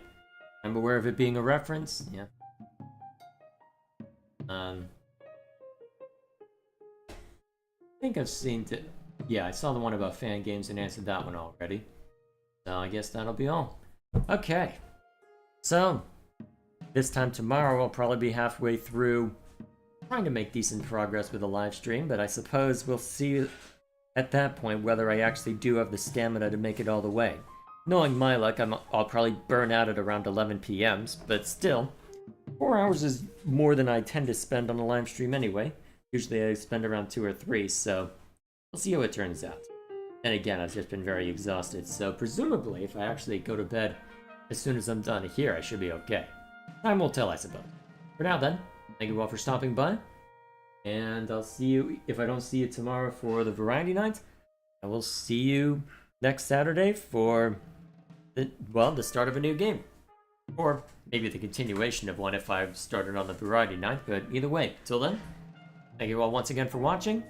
I'm aware of it being a reference. Yeah. I think I've seen it. Yeah, I saw the one about fan games and answered that one already. So I guess that'll be all. Okay. So, this time tomorrow I'll probably be halfway through trying to make decent progress with the live stream, but I suppose we'll see at that point whether I actually do have the stamina to make it all the way. Knowing my luck, I'll probably burn out at around 11 p.m., but still, 4 hours is more than I tend to spend on a live stream anyway. Usually I spend around 2 or 3, so we'll see how it turns out. And again, I've just been very exhausted, so presumably if I actually go to bed as soon as I'm done here, I should be okay. Time will tell, I suppose. For now then, thank you all for stopping by. And I'll see you, if I don't see you tomorrow for the Variety Night, I will see you next Saturday for, the start of a new game. Or maybe the continuation of one if I've started on the Variety Night, but either way, till then, thank you all once again for watching,